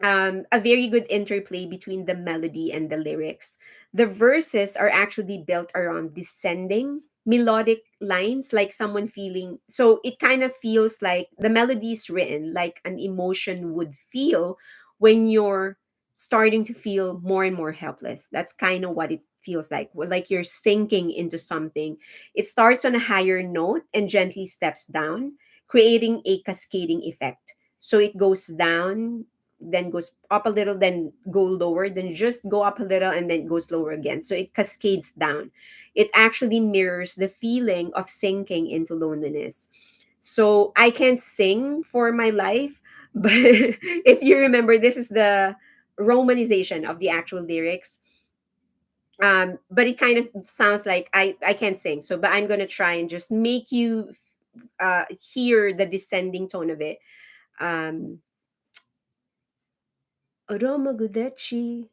a very good interplay between the melody and the lyrics. The verses are actually built around descending melodic lines, like someone feeling. So it kind of feels like the melody is written like an emotion would feel when you're starting to feel more and more helpless. That's kind of what it feels like you're sinking into something. It starts on a higher note and gently steps down, creating a cascading effect. So it goes down, then goes up a little, then go lower, then just go up a little, and then goes lower again. So it cascades down. It actually mirrors the feeling of sinking into loneliness. So I can sing for my life, but if you remember, this is the romanization of the actual lyrics. But it kind of sounds like I can't sing. So, but I'm gonna try and just make you hear the descending tone of it. Um, Aromagudechi,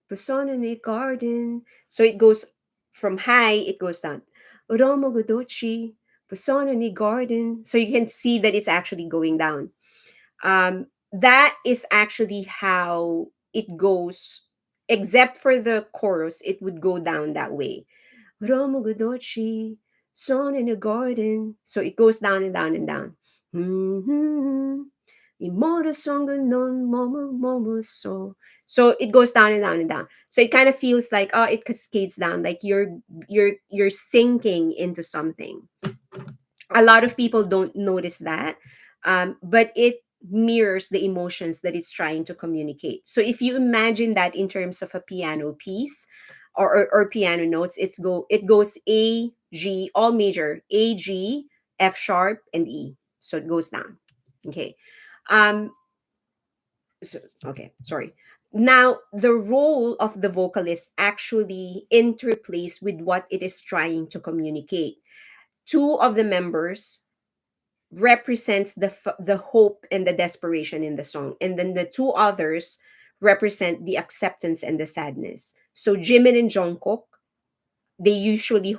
Bosonane Garden. So it goes from high, it goes down. Aromagudochi, Bosonane Garden. So you can see that it's actually going down. That is actually how it goes, except for the chorus, it would go down that way. Aromagudochi, Son in a Garden. So it goes down and down and down. Mhm. Imoto songa non momo momo so it goes down and down and down. So it kind of feels like, oh, it cascades down, like you're sinking into something. A lot of people don't notice that, but it mirrors the emotions that it's trying to communicate. So if you imagine that in terms of a piano piece, or piano notes, it goes A G, all major, A G, F sharp, and E. So it goes down. Okay. um okay, sorry. Now the role of the vocalist actually interplays with what it is trying to communicate. Two of the members represents the hope and the desperation in the song, and then the two others represent the acceptance and the sadness. So Jimin and Jungkook, they usually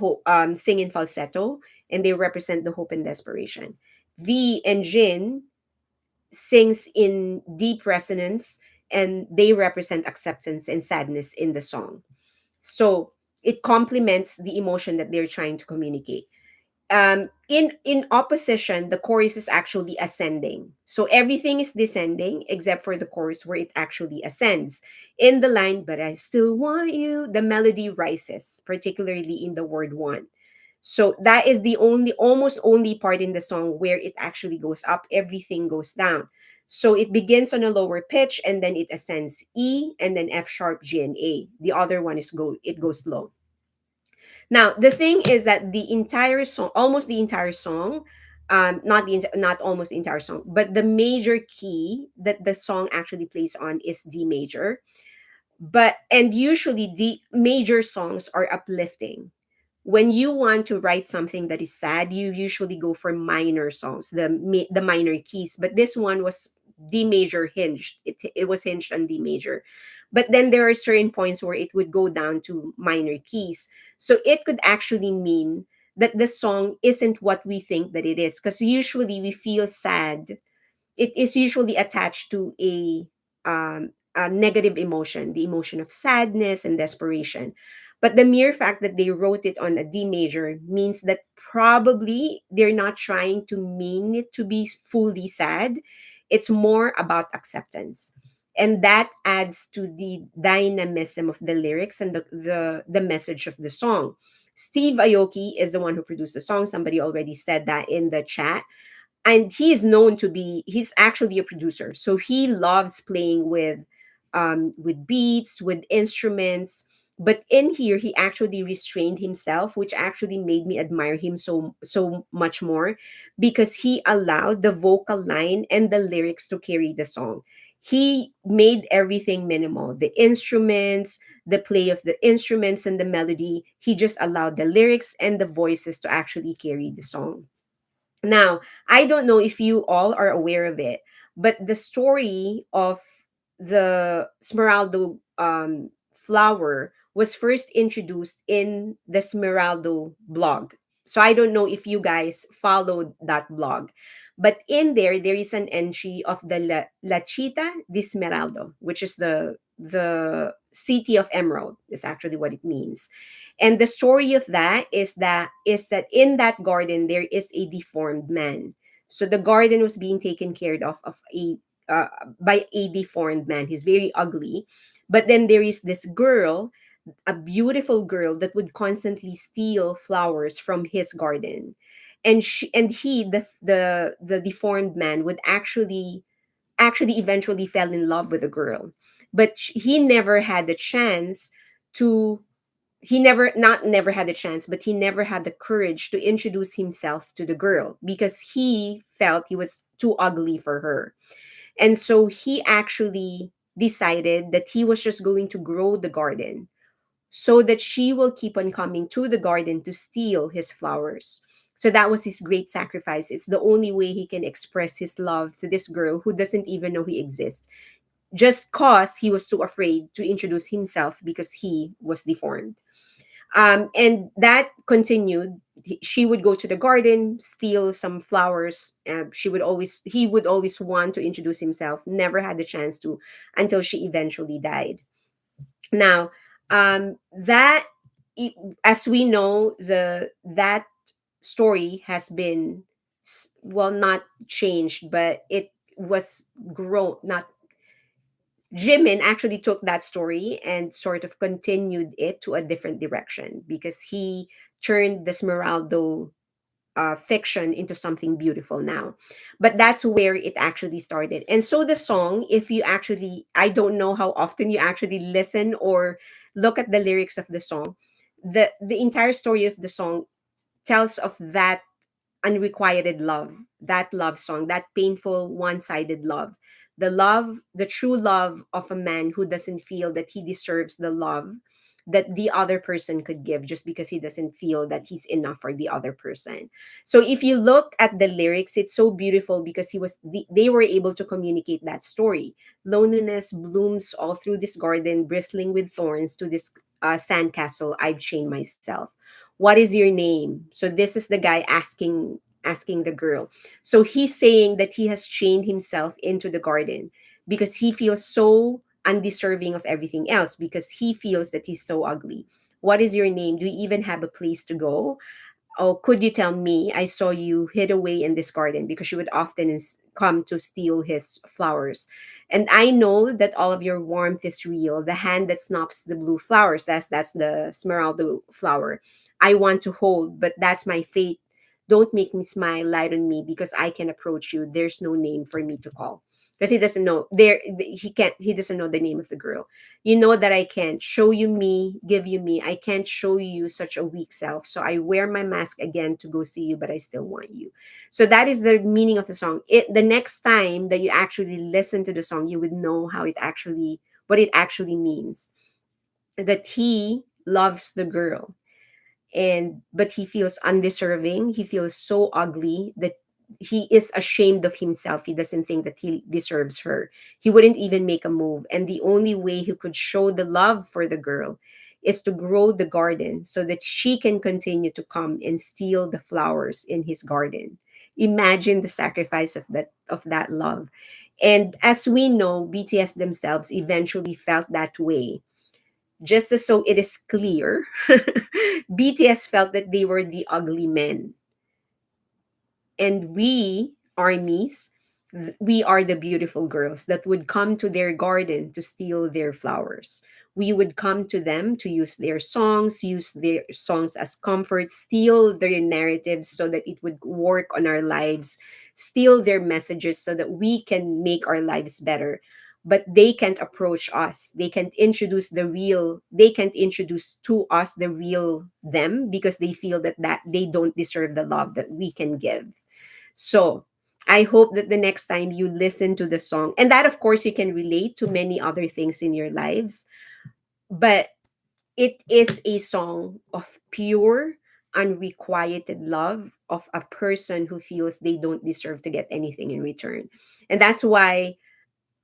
sing in falsetto, and they represent the hope and desperation. V and Jin sings in deep resonance, and they represent acceptance and sadness in the song. So it complements the emotion that they're trying to communicate. In opposition, the chorus is actually ascending, so everything is descending except for the chorus, where it actually ascends. In the line, "But I still want you," the melody rises, particularly in the word one. So that is the only, almost only part in the song where it actually goes up. Everything goes down. So it begins on a lower pitch, and then it ascends E, and then F sharp, G, and A. The other one is it goes low. Now, the thing is that the entire song, almost the entire song, not almost the entire song, but the major key that the song actually plays on is D major. But and usually D major songs are uplifting. When you want to write something that is sad, you usually go for minor songs, the minor keys. But this one was D major hinged. It was hinged on D major. But then there are certain points where it would go down to minor keys. So it could actually mean that the song isn't what we think that it is. Because usually we feel sad, it is usually attached to a negative emotion, the emotion of sadness and desperation. But the mere fact that they wrote it on a D major means that probably they're not trying to mean it to be fully sad. It's more about acceptance. And that adds to the dynamism of the lyrics and the message of the song. Steve Aoki is the one who produced the song. Somebody already said that in the chat, and he's actually a producer, so he loves playing with beats, with instruments. But in here he actually restrained himself, which actually made me admire him so much more, because he allowed the vocal line and the lyrics to carry the song. He made everything minimal, the instruments, the play of the instruments and the melody. He just allowed the lyrics and the voices to actually carry the song. Now, I don't know if you all are aware of it, but the story of the Smeraldo flower was first introduced in the Smeraldo blog. So I don't know if you guys followed that blog, but in there is an entry of the La Chita di Smeraldo, which is the city of emerald, is actually what it means. And the story of that is that in that garden there is a deformed man. So the garden was being taken care of a uh, by a deformed man. He's very ugly. But then there is this girl, a beautiful girl that would constantly steal flowers from his garden. And he, the deformed man, would actually eventually fell in love with the girl. But he never had the chance to he never not never had a chance, but he never had the courage to introduce himself to the girl because he felt he was too ugly for her. And so he actually decided that he was just going to grow the garden so that she will keep on coming to the garden to steal his flowers. So that was his great sacrifice. It's the only way he can express his love to this girl who doesn't even know he exists, just cause he was too afraid to introduce himself because he was deformed. And that continued. She would go to the garden, steal some flowers. He would always want to introduce himself, never had the chance to, until she eventually died. Now, that, as we know, that story has been, well, not changed, but was grown, not Jimin actually took that story and sort of continued it to a different direction because he turned the Smeraldo fiction into something beautiful now. But that's where it actually started. And so the song, if you actually, I don't know how often you actually listen or look at the lyrics of the song, the entire story of the song tells of that unrequited love, that love song, that painful one-sided love, the true love of a man who doesn't feel that he deserves the love that the other person could give just because he doesn't feel that he's enough for the other person. So if you look at the lyrics, it's so beautiful because they were able to communicate that story. Loneliness blooms all through this garden bristling with thorns, to this sandcastle I've chained myself. What is your name? So this is the guy asking the girl. So he's saying that he has chained himself into the garden because he feels so undeserving of everything else, because he feels that he's so ugly. What is your name? Do you even have a place to go? Oh, could you tell me? I saw you hid away in this garden, because she would often come to steal his flowers. And I know that all of your warmth is real. The hand that snaps the blue flowers, that's the Smeraldo flower, I want to hold, but that's my fate. Don't make me smile, light on me, because I can approach you. There's no name for me to call. Because he doesn't know he doesn't know the name of the girl. You know that I can't show you me, give you me. I can't show you such a weak self. So I wear my mask again to go see you, but I still want you. So that is the meaning of the song. The next time that you actually listen to the song, you would know what it actually means. That he loves the girl, and but he feels undeserving. He feels so ugly that he is ashamed of himself. He doesn't think that he deserves her. He wouldn't even make a move, and the only way he could show the love for the girl is to grow the garden so that she can continue to come and steal the flowers in his garden. Imagine the sacrifice of that love. And as we know, BTS themselves eventually felt that way. Just as so it is clear, BTS felt that they were the ugly men. And we, armies, we are the beautiful girls that would come to their garden to steal their flowers. We would come to them to use their songs as comfort, steal their narratives so that it would work on our lives, steal their messages so that we can make our lives better. But they can't approach us. They can't introduce to us the real them, because they feel that they don't deserve the love that we can give. So I hope that the next time you listen to the song, and that of course you can relate to many other things in your lives, but it is a song of pure, unrequited love of a person who feels they don't deserve to get anything in return. And that's why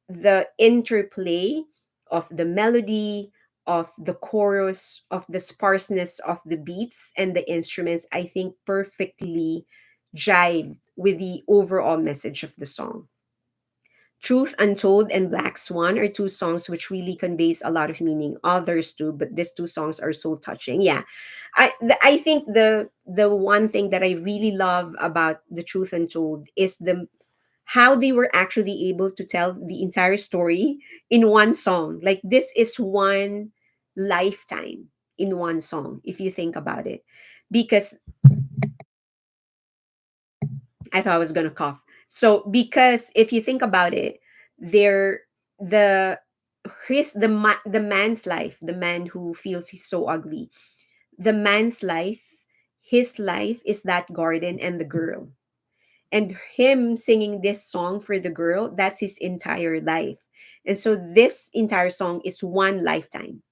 the interplay of the melody, of the chorus, of the sparseness of the beats and the instruments, I think perfectly jive with the overall message of the song. Truth Untold and Black Swan are two songs which really conveys a lot of meaning. Others too, but these two songs are so touching. Yeah, I think the one thing that I really love about the Truth Untold is the how they were actually able to tell the entire story in one song. Like, this is one lifetime in one song, if you think about it. Because I thought I was gonna cough. So because if you think about it, there the the man's life, the man who feels he's so ugly, the man's life, his life is that garden and the girl. And him singing this song for the girl, that's his entire life. And so this entire song is one lifetime.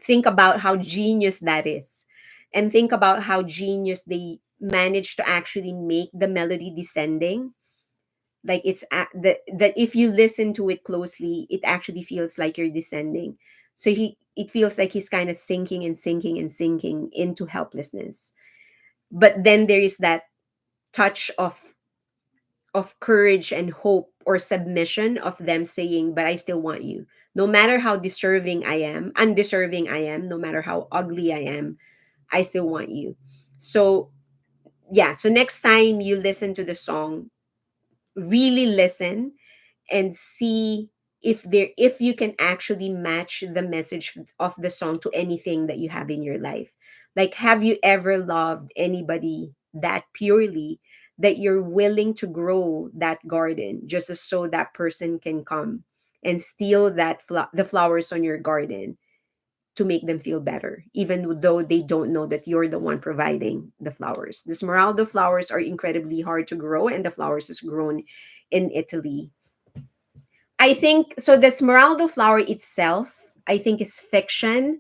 Think about how genius that is. And think about how genius they managed to actually make the melody descending. Like, that if you listen to it closely, it actually feels like you're descending. So it feels like he's kind of sinking and sinking and sinking into helplessness. But then there is that touch of courage and hope, or submission of them saying, but I still want you. No matter how undeserving I am, no matter how ugly I am, I still want you. So, yeah, so next time you listen to the song, really listen and see if you can actually match the message of the song to anything that you have in your life. Like, have you ever loved anybody that purely that you're willing to grow that garden just as so that person can come and steal the flowers on your garden to make them feel better, even though they don't know that you're the one providing the flowers. The Smeraldo flowers are incredibly hard to grow, and the flowers is grown in Italy. I think so. The Smeraldo flower itself, I think, is fiction.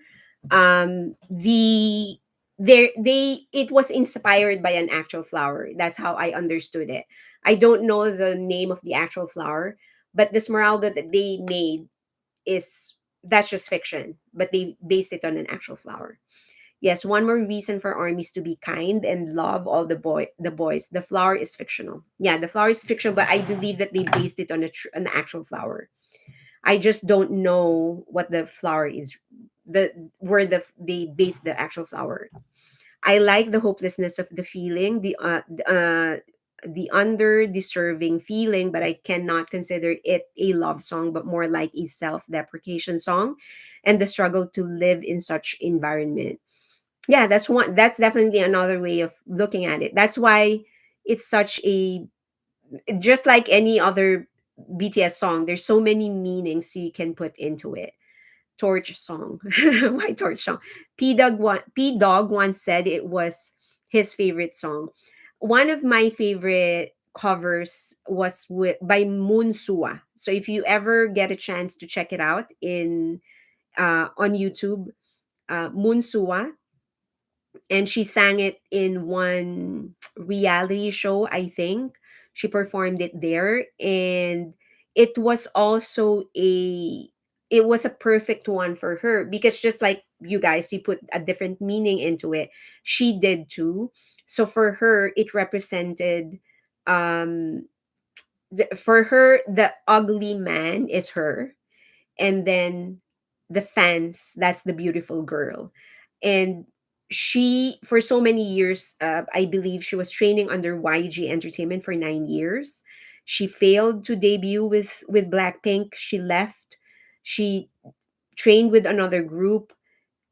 The there they It was inspired by an actual flower. That's how I understood it. I don't know the name of the actual flower, but the Smeraldo that they made is that's just fiction. But they based it on an actual flower. Yes, one more reason for armies to be kind and love all the boys. The flower is fictional. Yeah, the flower is fictional, but I believe that they based it on an actual flower. I just don't know what the flower is, where they base the actual flower. I like the hopelessness of the feeling, the under deserving feeling, but I cannot consider it a love song, but more like a self deprecation song, and the struggle to live in such environment. Yeah, that's definitely another way of looking at it. That's why it's such a just like any other BTS song, there's so many meanings you can put into it. Torch song. Why torch song? P Dog once said it was his favorite song. One of my favorite covers was by Moonsua. So if you ever get a chance to check it out in on YouTube, Moonsua, and she sang it in one reality show, I think. She performed it there, and it was also it was a perfect one for her because just like you guys, you put a different meaning into it. She did too. So for her it represented um for her the ugly man is her, and then the fans, that's the beautiful girl. And she for so many years, I believe she was training under YG Entertainment for 9 years. She failed to debut with Blackpink. She left. She trained with another group.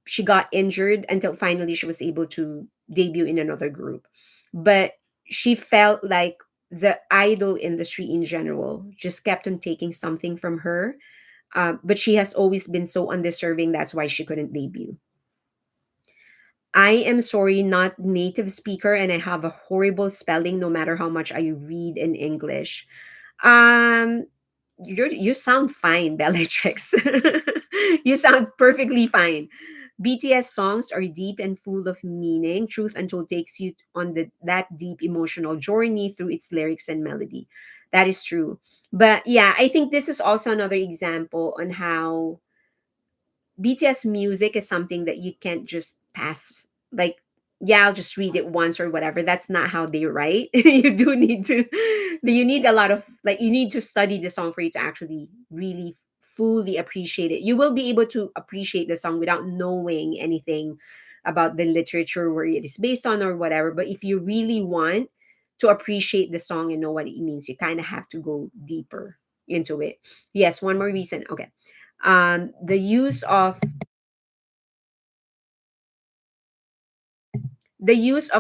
She got injured until finally she was able to debut in another group. But she felt like the idol industry in general just kept on taking something from her, but she has always been so undeserving. That's why she couldn't debut. I am sorry, not native speaker, and I have a horrible spelling no matter how much I read in English. Um, you sound fine, Bellatrix. You sound perfectly fine. BTS songs are deep and full of meaning. Truth Untold takes you on that deep emotional journey through its lyrics and melody. That is true. But yeah, I think this is also another example on how BTS music is something that you can't just pass. Like, yeah, I'll just read it once or whatever. That's not how they write. You do need to, you need a lot of, like, you need to study the song for you to actually really fully appreciate it. You will be able to appreciate the song without knowing anything about the literature where it is based on or whatever. But if you really want to appreciate the song and know what it means, you kind of have to go deeper into it. Yes, one more reason. Okay. The use of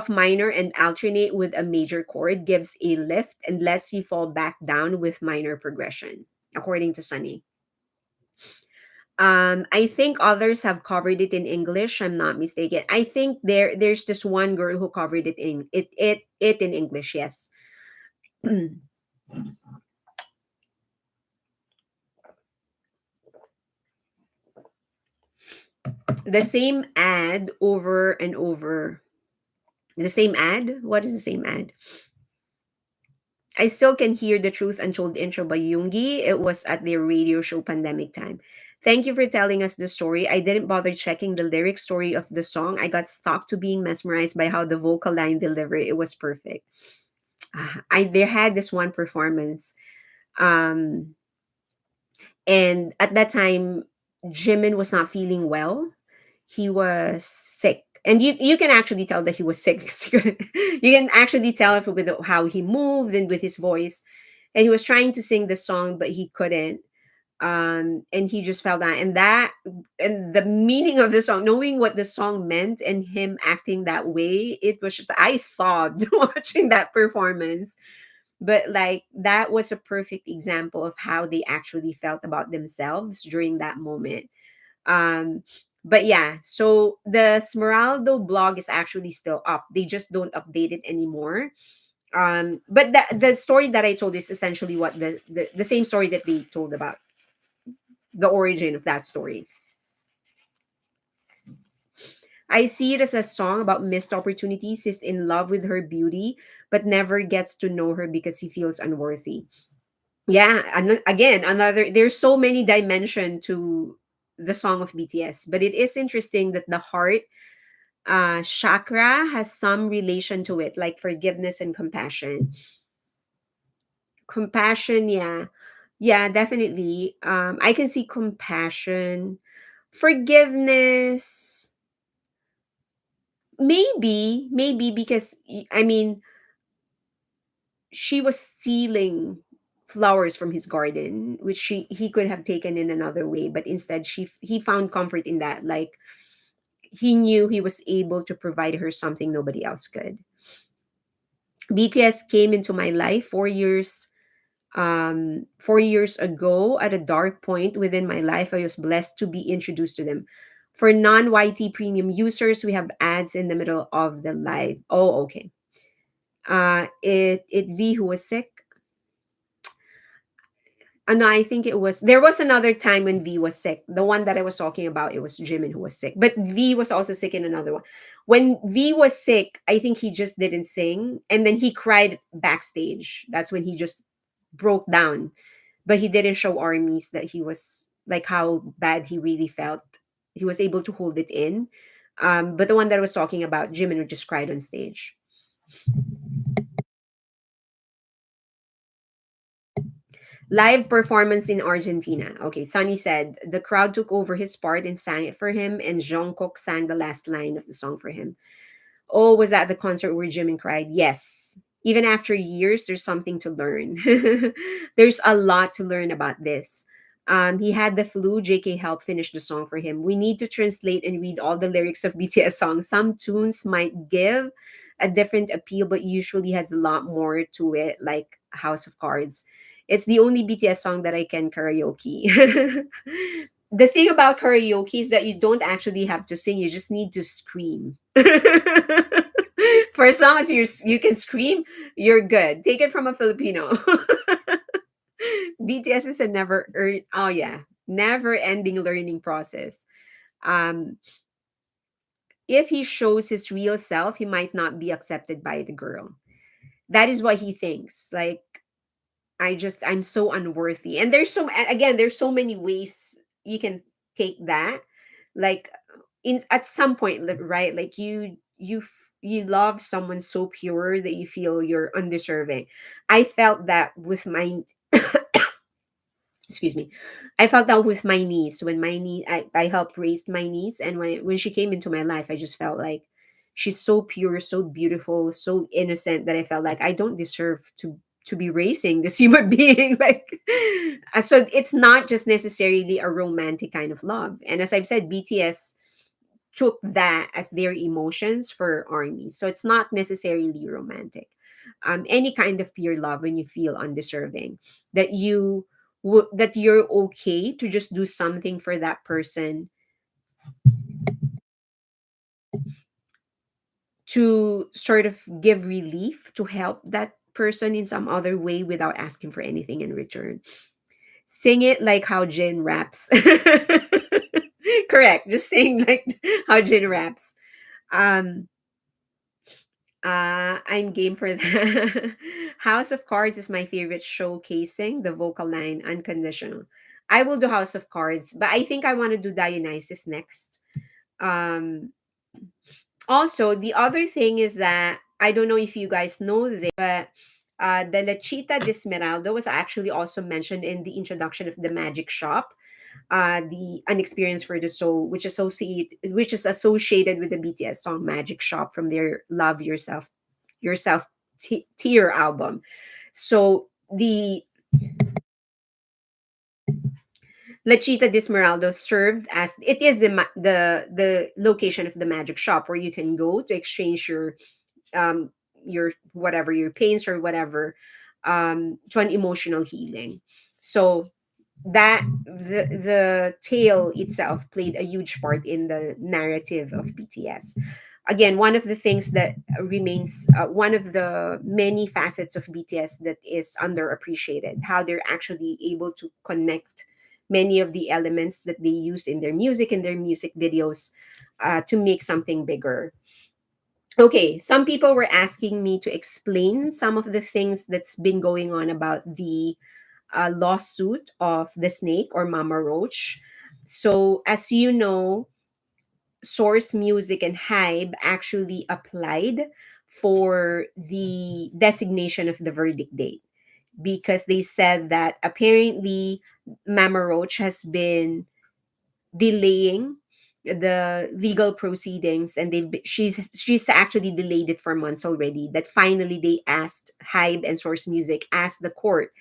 minor and alternate with a major chord gives a lift and lets you fall back down with minor progression, according to Sunny. I think others have covered it in English. I'm not mistaken. I think there's just one girl who covered it in English. Yes. The same ad over and over. The same ad. What is the same ad? I still can hear the Truth Untold intro by Yoongi. It was at their radio show pandemic time. Thank you for telling us the story. I didn't bother checking the lyric story of the song. I got stuck to being mesmerized by how the vocal line delivered. It was perfect. I There had this one performance, um, and at that time, Jimin was not feeling well. He was sick, and you can actually tell that he was sick. You can actually tell it with how he moved and with his voice. and he was trying to sing the song, but he couldn't. And he just fell down. And the meaning of the song, knowing what the song meant, and him acting that way, it was just I sobbed watching that performance. But like that was a perfect example of how they actually felt about themselves during that moment. um but yeah, so the Smeraldo blog is actually still up, they just don't update it anymore. But the story that I told is essentially what the same story that they told about the origin of that story. I see it as a song about missed opportunities. He's in love with her beauty but never gets to know her because he feels unworthy. Yeah, and again, another, there's so many dimension to the song of BTS, but it is interesting that the heart chakra has some relation to it, like forgiveness and compassion. Compassion, yeah. Yeah, definitely. I can see compassion. Forgiveness, maybe because I mean, she was stealing flowers from his garden, which he could have taken in another way, but instead he found comfort in that. Like he knew he was able to provide her something nobody else could. BTS came into my life 4 years ago at a dark point within my life. I was blessed to be introduced to them. For non-YT premium users, we have ads in the middle of the live. Oh, okay. It V who was sick. No, I think it was, there was another time when V was sick. The one that I was talking about, it was Jimin who was sick. But V was also sick in another one. When V was sick, I think he just didn't sing. And then he cried backstage. That's when he just broke down. But he didn't show armies that he was like how bad he really felt. He was able to hold it in. But the one that I was talking about, Jimin who just cried on stage. Live performance in Argentina. Okay, Sunny said the crowd took over his part and sang it for him, and Jungkook sang the last line of the song for him. Oh, was that the concert where Jimin cried? Yes. Even after years, there's something to learn. There's a lot to learn about this. He had the flu. JK helped finish the song for him. We need to translate and read all the lyrics of BTS songs. Some tunes might give a different appeal, but usually has a lot more to it, like House of Cards. It's the only BTS song that I can karaoke. The thing about karaoke is that you don't actually have to sing, you just need to scream. For as long as you can scream, you're good. Take it from a Filipino. BTS is a oh yeah, never ending learning process. Um, if he shows his real self, he might not be accepted by the girl. That is what he thinks. Like I'm so unworthy. And there's so many ways you can take that. Like in at some point, right? Like you love someone so pure that you feel you're undeserving. I felt that with my excuse me. I felt that with my niece when I helped raise my niece, and when she came into my life, I just felt like she's so pure, so beautiful, so innocent that I felt like I don't deserve to be raising this human being. Like so it's not just necessarily a romantic kind of love. And as I've said, BTS took that as their emotions for army. So it's not necessarily romantic. Any kind of pure love when you feel undeserving, that that you're okay to just do something for that person to sort of give relief, to help that person in some other way without asking for anything in return. Sing it like how Jin raps. Correct. Just sing like how Jin raps. Um, I'm game for that. House of Cards is my favorite, showcasing the vocal line unconditional. I will do House of Cards, but I think I want to do Dionysus next. Um, Also, the other thing is that I don't know if you guys know this, but the Lechita de Esmeralda was actually also mentioned in the introduction of the Magic Shop, the An Experience for the Soul, which is associated with the BTS song Magic Shop from their Love Yourself tier album. So La Chita Dismeraldo served as, it is the location of the magic shop where you can go to exchange your whatever, your pains or whatever, to an emotional healing. So that the tale itself played a huge part in the narrative of BTS. Again, one of the things that remains, one of the many facets of BTS that is underappreciated, how they're actually able to connect many of the elements that they use in their music and their music videos, to make something bigger. Okay, some people were asking me to explain some of the things that's been going on about the lawsuit of the snake or Mama Roach. So, as you know, Source Music and Hybe actually applied for the designation of the verdict date because they said that apparently Mama Roach has been delaying the legal proceedings, and she's actually delayed it for months already, that finally they asked Hybe and Source Music asked the court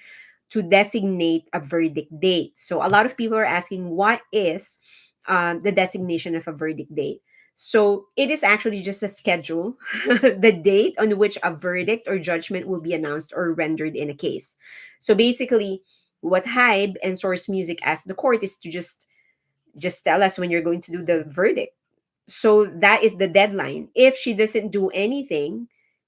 to designate a verdict date. So a lot of people are asking, what is the designation of a verdict date? So it is actually just a schedule, the date on which a verdict or judgment will be announced or rendered in a case. So basically, what Hybe and Source Music asked the court is to just tell us when you're going to do the verdict. So that is the deadline. If she doesn't do anything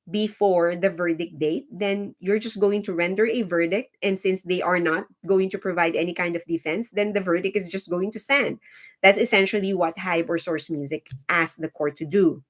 before the verdict date, then you're just going to render a verdict. And since they are not going to provide any kind of defense, then the verdict is just going to stand. That's essentially what Hybe or Source Music asked the court to do.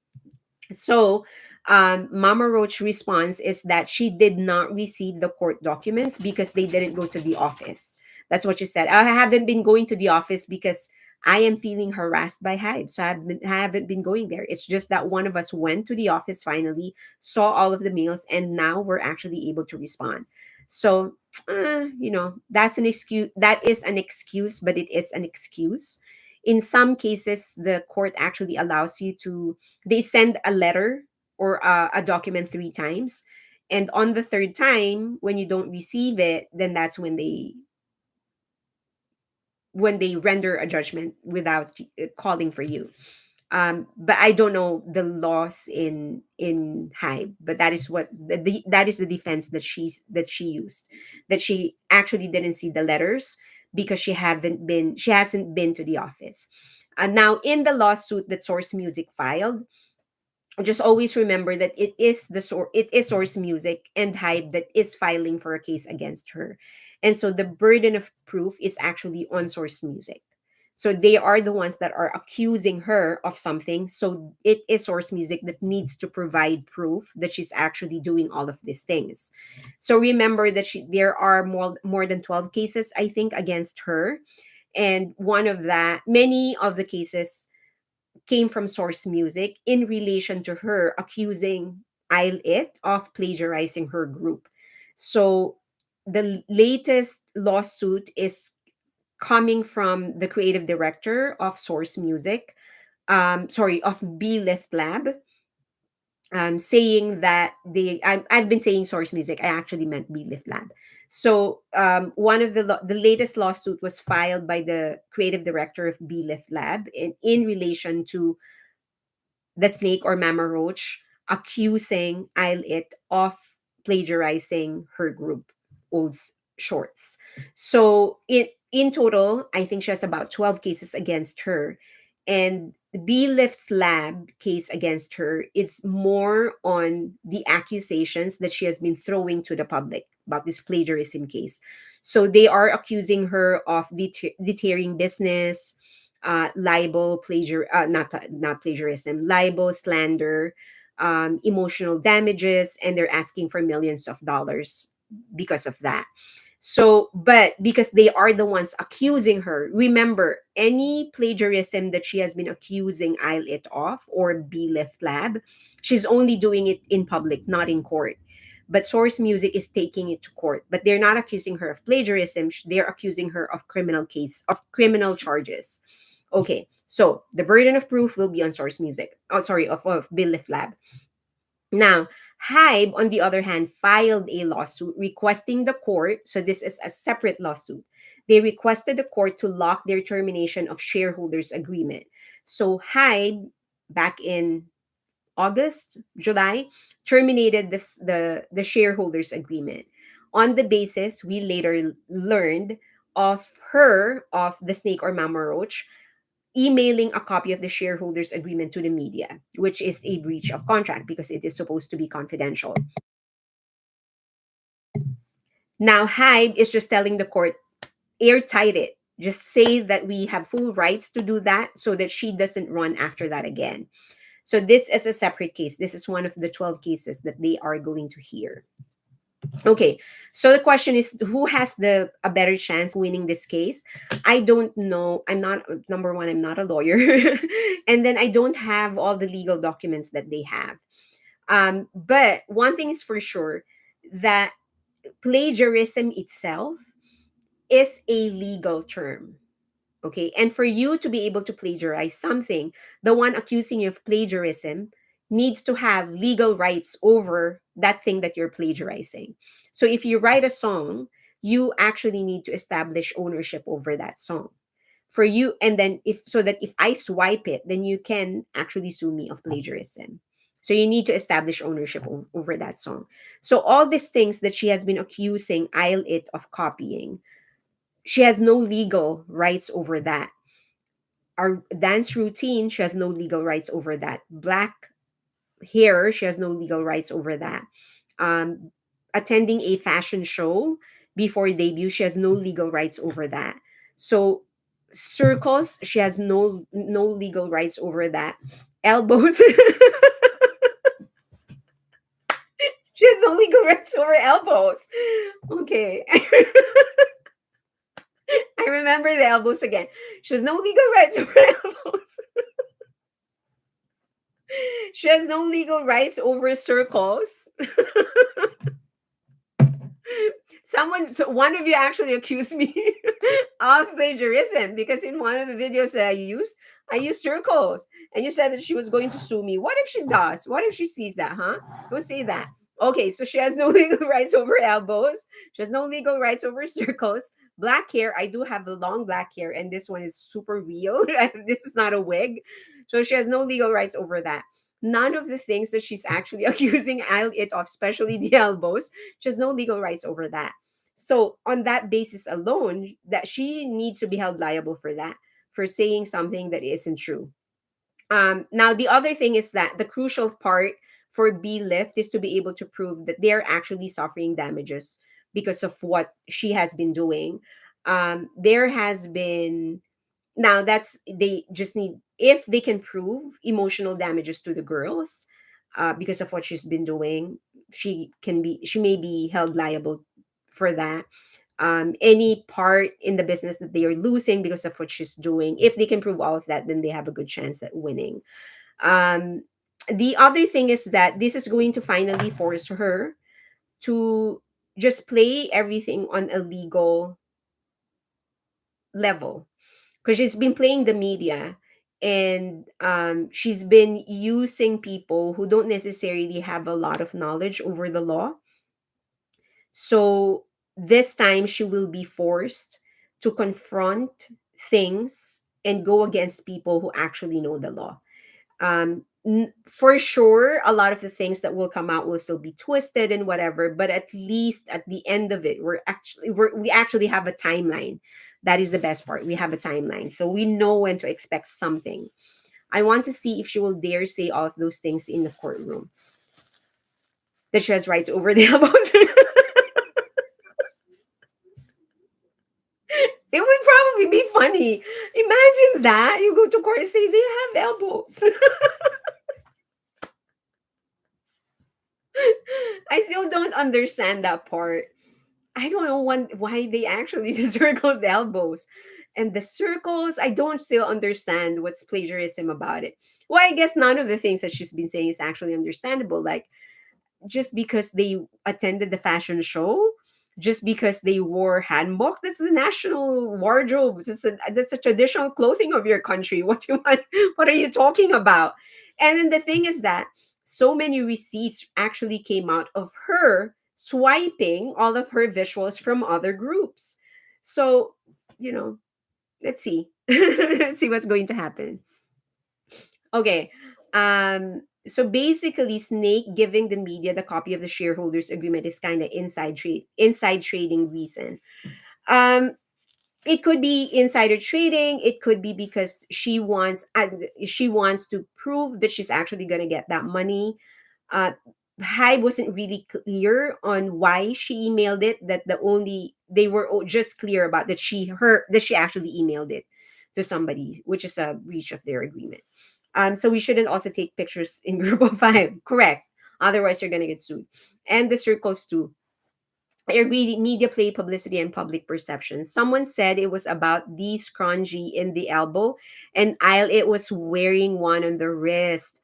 So, Mama Roach response is that she did not receive the court documents because they didn't go to the office. That's what she said. I haven't been going to the office because I am feeling harassed by Hyde. So I haven't been going there. It's just that one of us went to the office finally, saw all of the mails, and now we're actually able to respond. So, that's an excuse. That is an excuse, but it is an excuse. In some cases, the court actually allows you to, they send a letter or a document three times, and on the third time when you don't receive it, then that's when they render a judgment without calling for you. But I don't know the laws in Hive, but that is what that is the defense that she used, that she actually didn't see the letters because she hasn't been to the office. Now, in the lawsuit that Source Music filed, just always remember that it is Source Music and Hype that is filing for a case against her. And so the burden of proof is actually on Source Music. So they are the ones that are accusing her of something. So it is Source Music that needs to provide proof that she's actually doing all of these things. So remember that there are more than 12 cases, I think, against her. And many of the cases came from Source Music in relation to her accusing Isle It of plagiarizing her group. So the latest lawsuit is coming from the creative director of Source Music, sorry, of Belift Lab, saying that I've been saying Source Music. I actually meant Belift Lab. So one of the latest lawsuit was filed by the creative director of Belift Lab in relation to the snake or Mama Roach accusing Isle It of plagiarizing her group, Old's Shorts. So in total, I think she has about 12 cases against her. And B Lift's lab case against her is more on the accusations that she has been throwing to the public about this plagiarism case. So they are accusing her of deterring business, libel, not plagiarism, libel, slander, emotional damages, and they're asking for millions of dollars because of that. So, but because they are the ones accusing her, remember, any plagiarism that she has been accusing Isle It of or Be Left Lab, she's only doing it in public, not in court. But Source Music is taking it to court. But they're not accusing her of plagiarism. They're accusing her of criminal charges. Okay, so the burden of proof will be on Source Music. Oh, sorry, of Belift Lab. Now, Hybe, on the other hand, filed a lawsuit requesting the court, so this is a separate lawsuit. They requested the court to lock their termination of shareholders agreement. So Hybe, back in August, July, terminated the shareholders agreement. On the basis, we later learned of the snake or Mama Roach emailing a copy of the shareholders agreement to the media, which is a breach of contract because it is supposed to be confidential. Now, Hybe is just telling the court, airtight it. Just say that we have full rights to do that so that she doesn't run after that again. So this is a separate case. This is one of the 12 cases that they are going to hear. Okay, so the question is, who has the a better chance winning this case? I don't know. I'm not, number one, I'm not a lawyer. And then I don't have all the legal documents that they have. But one thing is for sure, that plagiarism itself is a legal term. Okay. And for you to be able to plagiarize something, the one accusing you of plagiarism needs to have legal rights over that thing that you're plagiarizing. So if you write a song, you actually need to establish ownership over that song. For you, and then if so that if I swipe it, then you can actually sue me of plagiarism. So you need to establish ownership over that song. So all these things that she has been accusing Isle It of copying, she has no legal rights over that. Our dance routine, she has no legal rights over that. Black hair, she has no legal rights over that. Um, Attending a fashion show before debut, she has no legal rights over that. So circles, she has no legal rights over that. Elbows, she has no legal rights over elbows. Okay. I remember the elbows again. She has no legal rights over elbows. She has no legal rights over circles. So one of you actually accused me of plagiarism because in one of the videos that I used circles, and you said that she was going to sue me. What if she does? What if she sees that? Huh? Don't say that. Okay, so she has no legal rights over elbows. She has no legal rights over circles. Black hair, I do have the long black hair, and this one is super real. This is not a wig. So she has no legal rights over that. None of the things that she's actually accusing it of, especially the elbows, she has no legal rights over that. So on that basis alone, that she needs to be held liable for that, for saying something that isn't true. Now the other thing is that the crucial part for belift is to be able to prove that they're actually suffering damages because of what she has been doing. There has been, now that's, they just need, if they can prove emotional damages to the girls because of what she's been doing, she may be held liable for that. Any part in the business that they are losing because of what she's doing, if they can prove all of that, then they have a good chance at winning. um, the other thing is that this is going to finally force her to just play everything on a legal level, because she's been playing the media, and she's been using people who don't necessarily have a lot of knowledge over the law. So this time she will be forced to confront things and go against people who actually know the law. For sure, a lot of the things that will come out will still be twisted and whatever, but at least at the end of it, we actually have a timeline. That is the best part. We have a timeline, so we know when to expect something. I want to see if she will dare say all of those things in the courtroom, that she has rights over the elbows. It would probably be funny. Imagine that you go to court and say they have elbows. I still don't understand that part. I don't know why they actually circled the elbows. And the circles, I don't still understand what's plagiarism about it. Well, I guess none of the things that she's been saying is actually understandable. Like, just because they attended the fashion show, just because they wore hanbok, that's the national wardrobe. That's a traditional clothing of your country. What do you want? What are you talking about? And then the thing is that so many receipts actually came out of her swiping all of her visuals from other groups. So, you know, let's see. Let's see what's going to happen. Okay. So basically, Snake giving the media the copy of the shareholders agreement is kind of inside trading reason. Um, it could be insider trading. It could be because she wants to prove that she's actually going to get that money. uh Hybe wasn't really clear on why she emailed it. That the only they were just clear about that she actually emailed it to somebody, which is a breach of their agreement. So we shouldn't also take pictures in group of five. Correct. Otherwise, you're gonna get sued. And the circles too. I agree. Media play, publicity, and public perception. Someone said it was about the scrunchie in the elbow, and I'll it was wearing one on the wrist.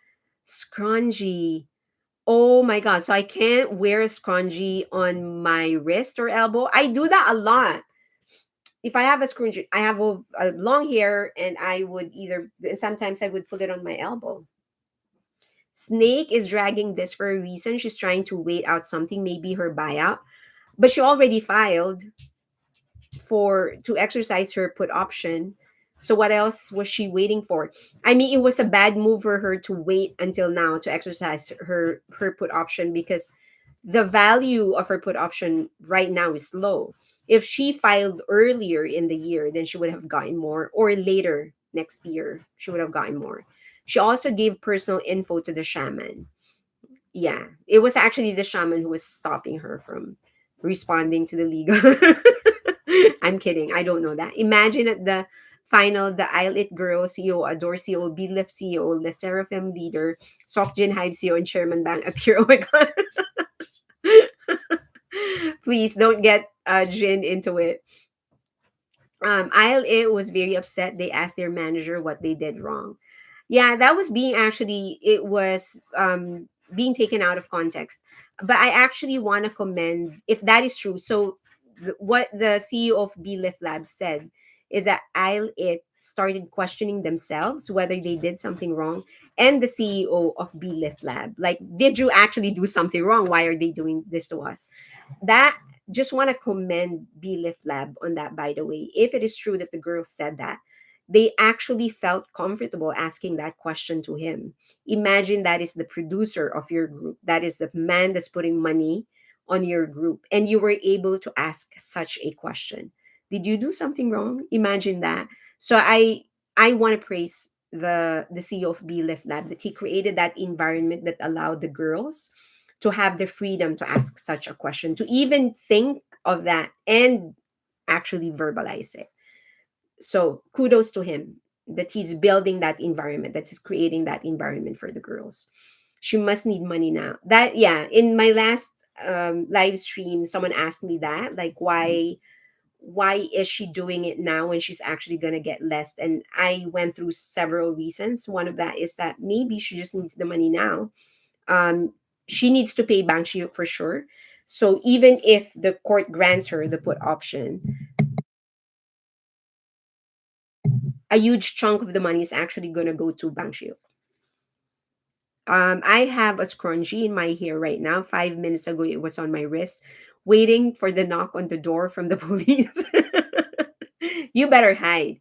Scrunchie. Oh my god. So I can't wear a scrunchie on my wrist or elbow. I do that a lot. If I have a scrunchie, I have a long hair and I would either and sometimes I would put it on my elbow. Snake is dragging this for a reason. She's trying to wait out something, maybe her buyout. But she already filed for to exercise her put option. So what else was she waiting for? I mean, it was a bad move for her to wait until now to exercise her put option because the value of her put option right now is low. If she filed earlier in the year, then she would have gotten more, or later next year, she would have gotten more. She also gave personal info to the shaman. Yeah, it was actually the shaman who was stopping her from responding to the legal. I'm kidding. I don't know that. Imagine at the final, the Islet Girl CEO, Adore CEO, Belift CEO, the Seraphim leader, Sokjin Hybe CEO, and Chairman Bang appear. Oh my god. Please don't get Jin into it. ILA was very upset. They asked their manager what they did wrong. Yeah, that was being actually, it was being taken out of context. But I actually want to commend if that is true. So what the CEO of Belift Labs said is that I'll it started questioning themselves whether they did something wrong, and the CEO of Belift Lab, like, did you actually do something wrong? Why are they doing this to us? That, just want to commend Belift Lab on that, by the way. If it is true that the girls said that, they actually felt comfortable asking that question to him. Imagine that is the producer of your group, that is the man that's putting money on your group, and you were able to ask such a question. Did you do something wrong? Imagine that. So I want to praise the CEO of Belift Lab, that he created that environment that allowed the girls to have the freedom to ask such a question, to even think of that and actually verbalize it. So kudos to him that he's building that environment, that he's creating that environment for the girls. She must need money now. That, yeah, in my last live stream, someone asked me that, like, why is she doing it now when she's actually going to get less? And I went through several reasons. One of that is that maybe she just needs the money now. She needs to pay Bang Shyuk for sure. So even if the court grants her the put option, a huge chunk of the money is actually going to go to Bang Shyuk. I have a scrunchie in my hair right now. 5 minutes ago, it was on my wrist, waiting for the knock on the door from the police. You better hide.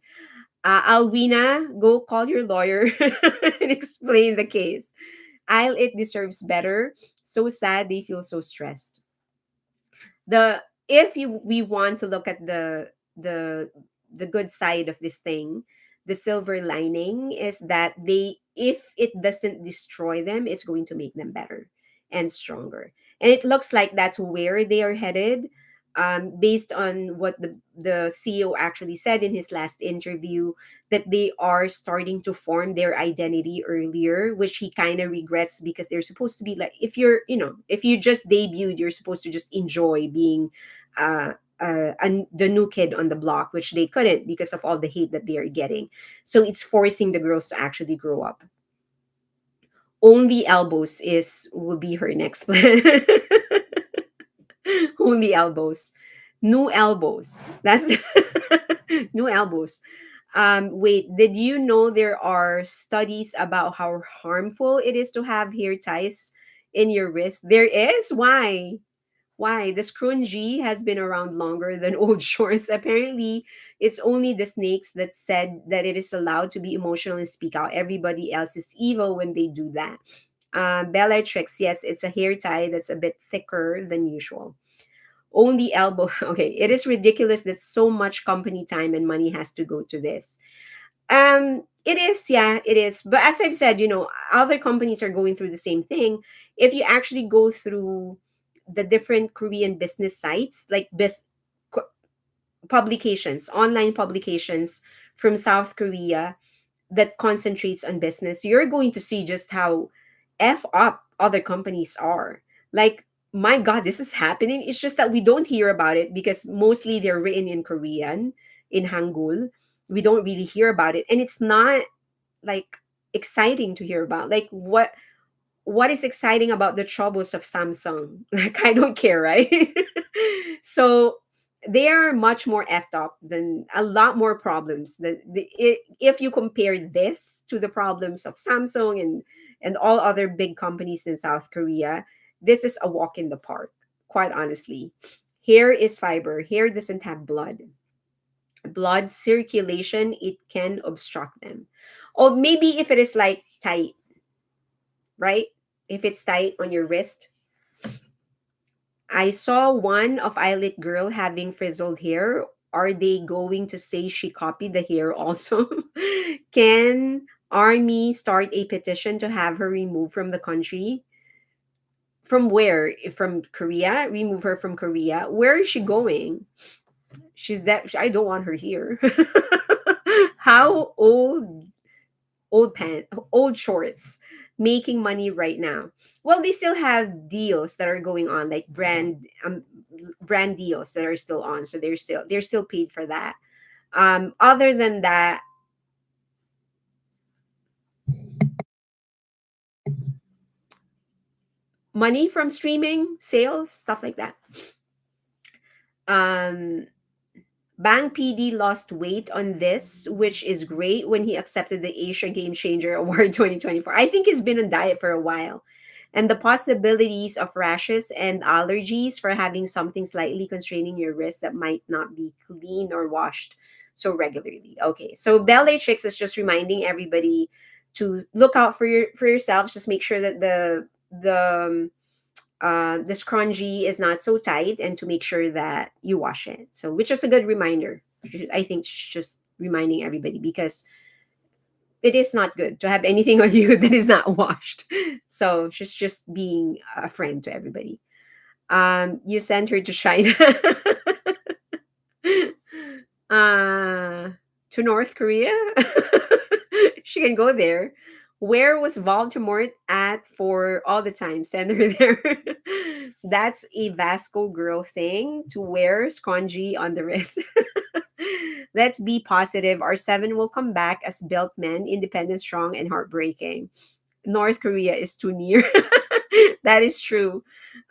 Alwina, go call your lawyer and explain the case. I'll it deserves better. So sad they feel so stressed. The if you we want to look at the good side of this thing, the silver lining is that they, if it doesn't destroy them, it's going to make them better and stronger. And it looks like that's where they are headed, based on what the CEO actually said in his last interview, that they are starting to form their identity earlier, which he kind of regrets, because they're supposed to be like, if you're, if you just debuted, you're supposed to just enjoy being uh the new kid on the block, which they couldn't because of all the hate that they are getting. So it's forcing the girls to actually grow up. Only elbows is will be her next plan. Only elbows. New elbows. That's new elbows. Wait, did you know there are studies about how harmful it is to have hair ties in your wrist? There is? Why? Why? The scrunchie has been around longer than old shorts. Apparently, it's only the snakes that said that it is allowed to be emotional and speak out. Everybody else is evil when they do that. Bellatrix, yes, it's a hair tie that's a bit thicker than usual. Only elbow. Okay, it is ridiculous that so much company time and money has to go to this. It is, yeah, it is. But as I've said, other companies are going through the same thing. If you actually go through the different Korean business sites, like co- publications, online publications from South Korea that concentrates on business, you're going to see just how f up other companies are. Like, my God, this is happening. It's just that we don't hear about it because mostly they're written in Korean, in Hangul. We don't really hear about it, and it's not like exciting to hear about. Like, what is exciting about the troubles of Samsung? Like, I don't care, right? So they are much more effed up than a lot more problems. If you compare this to the problems of Samsung and all other big companies in South Korea, this is a walk in the park, quite honestly. Hair is fiber. Hair doesn't have blood circulation, it can obstruct them. Or maybe if it is like tight, right? If it's tight on your wrist. I saw one of Eyelid Girl having frizzled hair. Are they going to say she copied the hair also? Can Army start a petition to have her removed from the country? From where? From Korea? Remove her from Korea? Where is she going? She's that I don't want her here. How old shorts making money right now? Well, they still have deals that are going on, like brand deals that are still on, so they're still paid for that. Other than that, money from streaming sales, stuff like that. um Bang PD lost weight on this, which is great, when he accepted the Asia Game Changer Award 2024. I think he's been on diet for a while. And the possibilities of rashes and allergies for having something slightly constraining your wrist that might not be clean or washed so regularly. Okay, so Bellatrix is just reminding everybody to look out for yourselves. Just make sure that the scrunchie is not so tight, and to make sure that you wash it. So, which is a good reminder. I think just reminding everybody, because it is not good to have anything on you that is not washed. So, just being a friend to everybody. You sent her to China. uh, to North Korea. She can go there. Where was Voldemort at for all the time? Send her there. That's a Vasco girl thing to wear scrunchie on the wrist. Let's be positive. Our seven will come back as built men, independent, strong, and heartbreaking. North Korea is too near. That is true.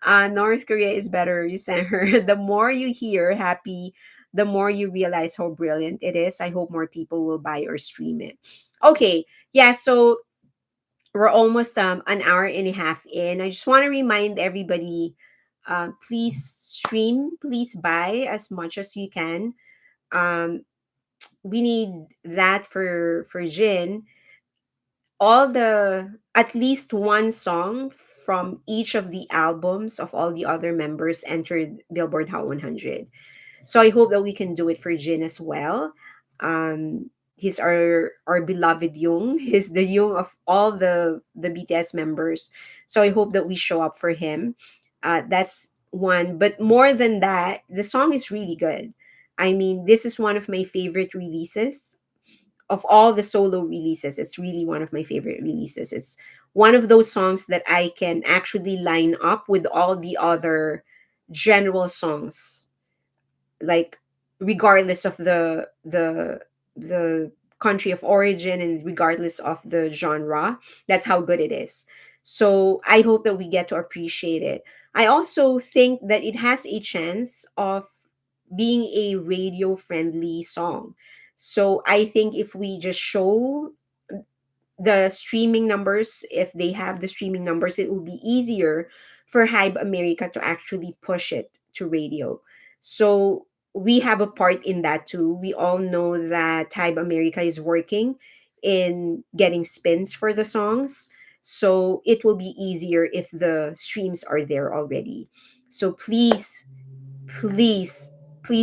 North Korea is better. You sent her. The more you hear happy, the more you realize how brilliant it is. I hope more people will buy or stream it. Okay. Yeah. So we're almost an hour and a half in. I just want to remind everybody, please stream, please buy as much as you can. Um, we need that for Jin. All the At least one song from each of the albums of all the other members entered Billboard Hot 100. So I hope that we can do it for Jin as well. He's our beloved Young. He's the Young of all the BTS members. So I hope that we show up for him. That's one. But more than that, the song is really good. I mean, this is one of my favorite releases of all the solo releases. It's really one of my favorite releases. It's one of those songs that I can actually line up with all the other general songs, like, regardless of the country of origin, and regardless of the genre. That's how good it is. So I hope that we get to appreciate it. I also think that it has a chance of being a radio friendly song. So I think if we just show the streaming numbers, if they have the streaming numbers, it will be easier for Hybe America to actually push it to radio. So we have a part in that too. We all know that Hybe America is working in getting spins for the songs. So it will be easier if the streams are there already. So please, please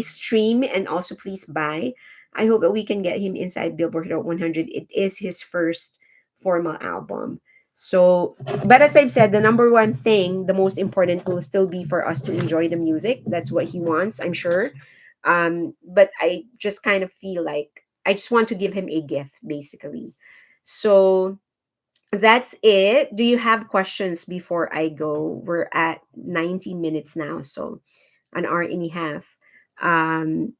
stream and also please buy. I hope that we can get him inside Billboard Hot 100. It is his first formal album. So, but as I've said, the number one thing, the most important will still be for us to enjoy the music. That's what he wants, I'm sure. But I just kind of feel like I just want to give him a gift, basically. So that's it. Do you have questions before I go? We're at 90 minutes now, so an hour and a half. Um,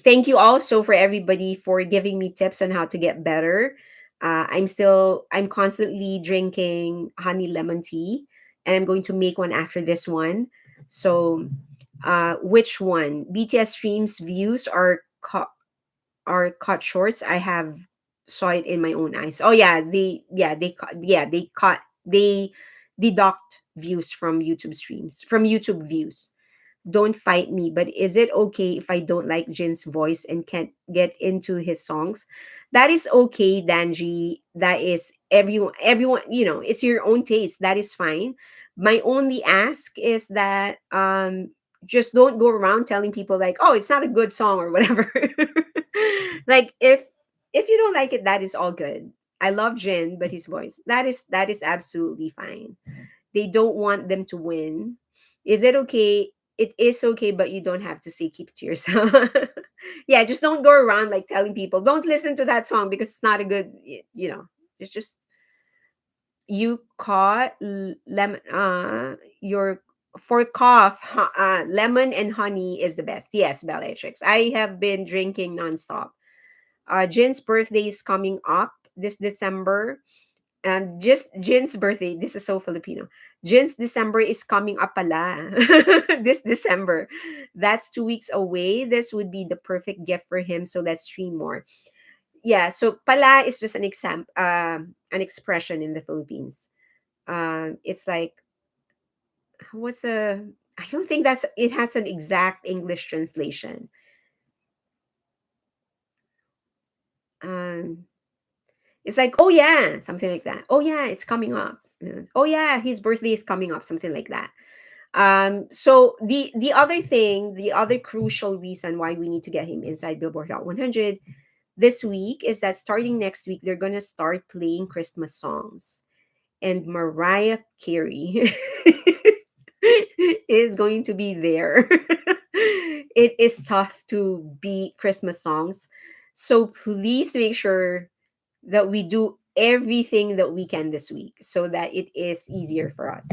Thank you also for everybody for giving me tips on how to get better. I'm constantly drinking honey lemon tea, and I'm going to make one after this one. So, which one? BTS streams views are cut shorts. I have saw it in my own eyes. Oh yeah, they deduct views from YouTube streams, from YouTube views. Don't fight me, but is it okay if I don't like Jin's voice and can't get into his songs? That is okay, Danji. That is everyone, it's your own taste. That is fine. My only ask is that just don't go around telling people like, "Oh, it's not a good song" or whatever. Like if you don't like it, that is all good. I love Jin, but his voice, that is absolutely fine. They don't want them to win. Is it okay? It is okay, but you don't have to say keep it to yourself. Yeah, just don't go around like telling people don't listen to that song because it's not a good, it's just you caught lemon your for cough, lemon and honey is the best. Yes, Bellatrix. I have been drinking nonstop. Jin's birthday is coming up this December. And just Jin's birthday, this is so Filipino. Jin's December is coming up pala. This December. That's 2 weeks away. This would be the perfect gift for him. So let's stream more. Yeah, so pala is just an expression in the Philippines. It's like what's a I don't think that's it has an exact English translation. Um, it's like, oh yeah, something like that. Oh yeah, it's coming up. Oh yeah, his birthday is coming up, something like that. So the other thing, the other crucial reason why we need to get him inside Billboard Hot 100 this week is that starting next week they're gonna start playing Christmas songs, and Mariah Carey is going to be there. It is tough to beat Christmas songs, so please make sure that we do everything that we can this week so that it is easier for us.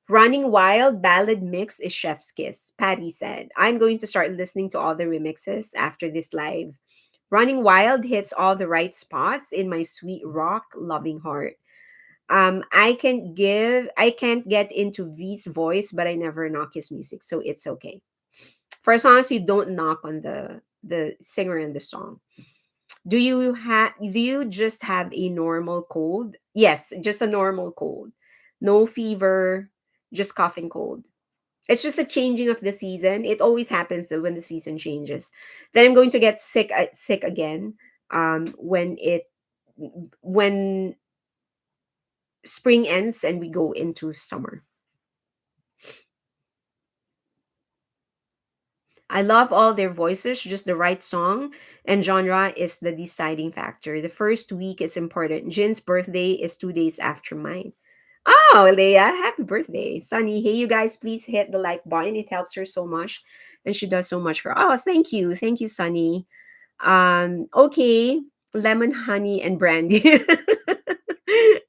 Running Wild ballad mix is chef's kiss, Patty said. I'm going to start listening to all the remixes after this live. Running Wild hits all the right spots in my sweet rock loving heart. I can't get into V's voice, but I never knock his music, so it's okay. For as long as you don't knock on the singer in the song. Do you just have a normal cold? Yes, just a normal cold. No fever, just coughing cold. It's just a changing of the season. It always happens that when the season changes. Then I'm going to get sick again when spring ends and we go into summer. I love all their voices, just the right song and genre is the deciding factor. The first week is important. Jin's birthday is 2 days after mine. Oh, Leah, happy birthday. Sunny, hey, you guys, please hit the like button. It helps her so much. And she does so much for us. Thank you. Thank you, Sunny. Okay. Lemon, honey, and brandy.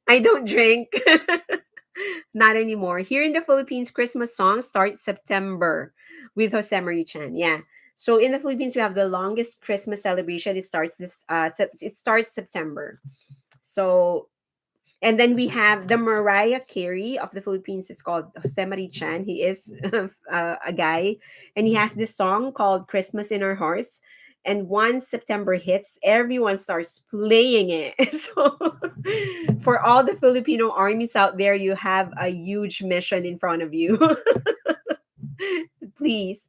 I don't drink. Not anymore. Here in the Philippines, Christmas songs start September with Jose Marie Chan. Yeah. So in the Philippines, we have the longest Christmas celebration. It starts September. So And then we have the Mariah Carey of the Philippines. It's called Jose Marichan. He is a guy, and he has this song called "Christmas in Our Hearts." And once September hits, everyone starts playing it. So, for all the Filipino armies out there, you have a huge mission in front of you. Please.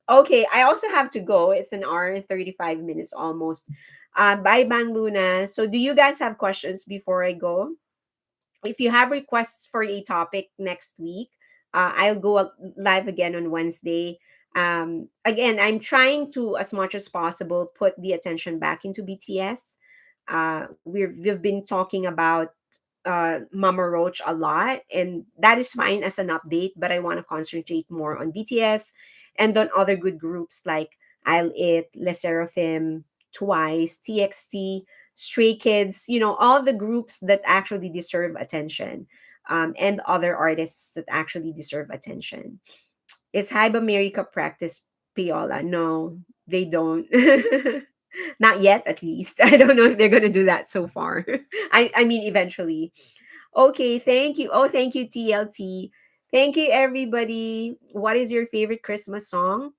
Okay, I also have to go. It's an hour and 35 minutes almost. Bye, Bang Luna. So, do you guys have questions before I go? If you have requests for a topic next week, I'll go live again on Wednesday. Again, I'm trying to, as much as possible, put the attention back into BTS. We've been talking about Mama Roach a lot, and that is fine as an update. But I want to concentrate more on BTS and on other good groups like I'll It, Le Seraphim, Twice, TXT, Stray Kids. All the groups that actually deserve attention, and other artists that actually deserve attention. Is Hybe America practice Piola? No, they don't. Not yet, at least. I don't know if they're gonna do that so far. I mean, eventually. Okay, thank you. Oh, thank you, TLT. Thank you, everybody. What is your favorite Christmas song?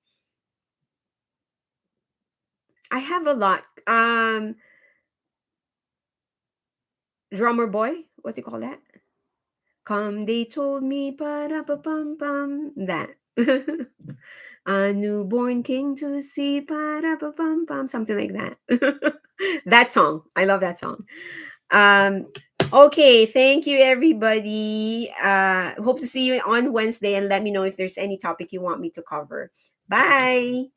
I have a lot. Drummer Boy. What do you call that? Come, they told me, para pa pum pum. That. A newborn king to see, para pa pum pum. Something like that. That song. I love that song. Um, okay, thank you, everybody. Hope to see you on Wednesday, and let me know if there's any topic you want me to cover. Bye.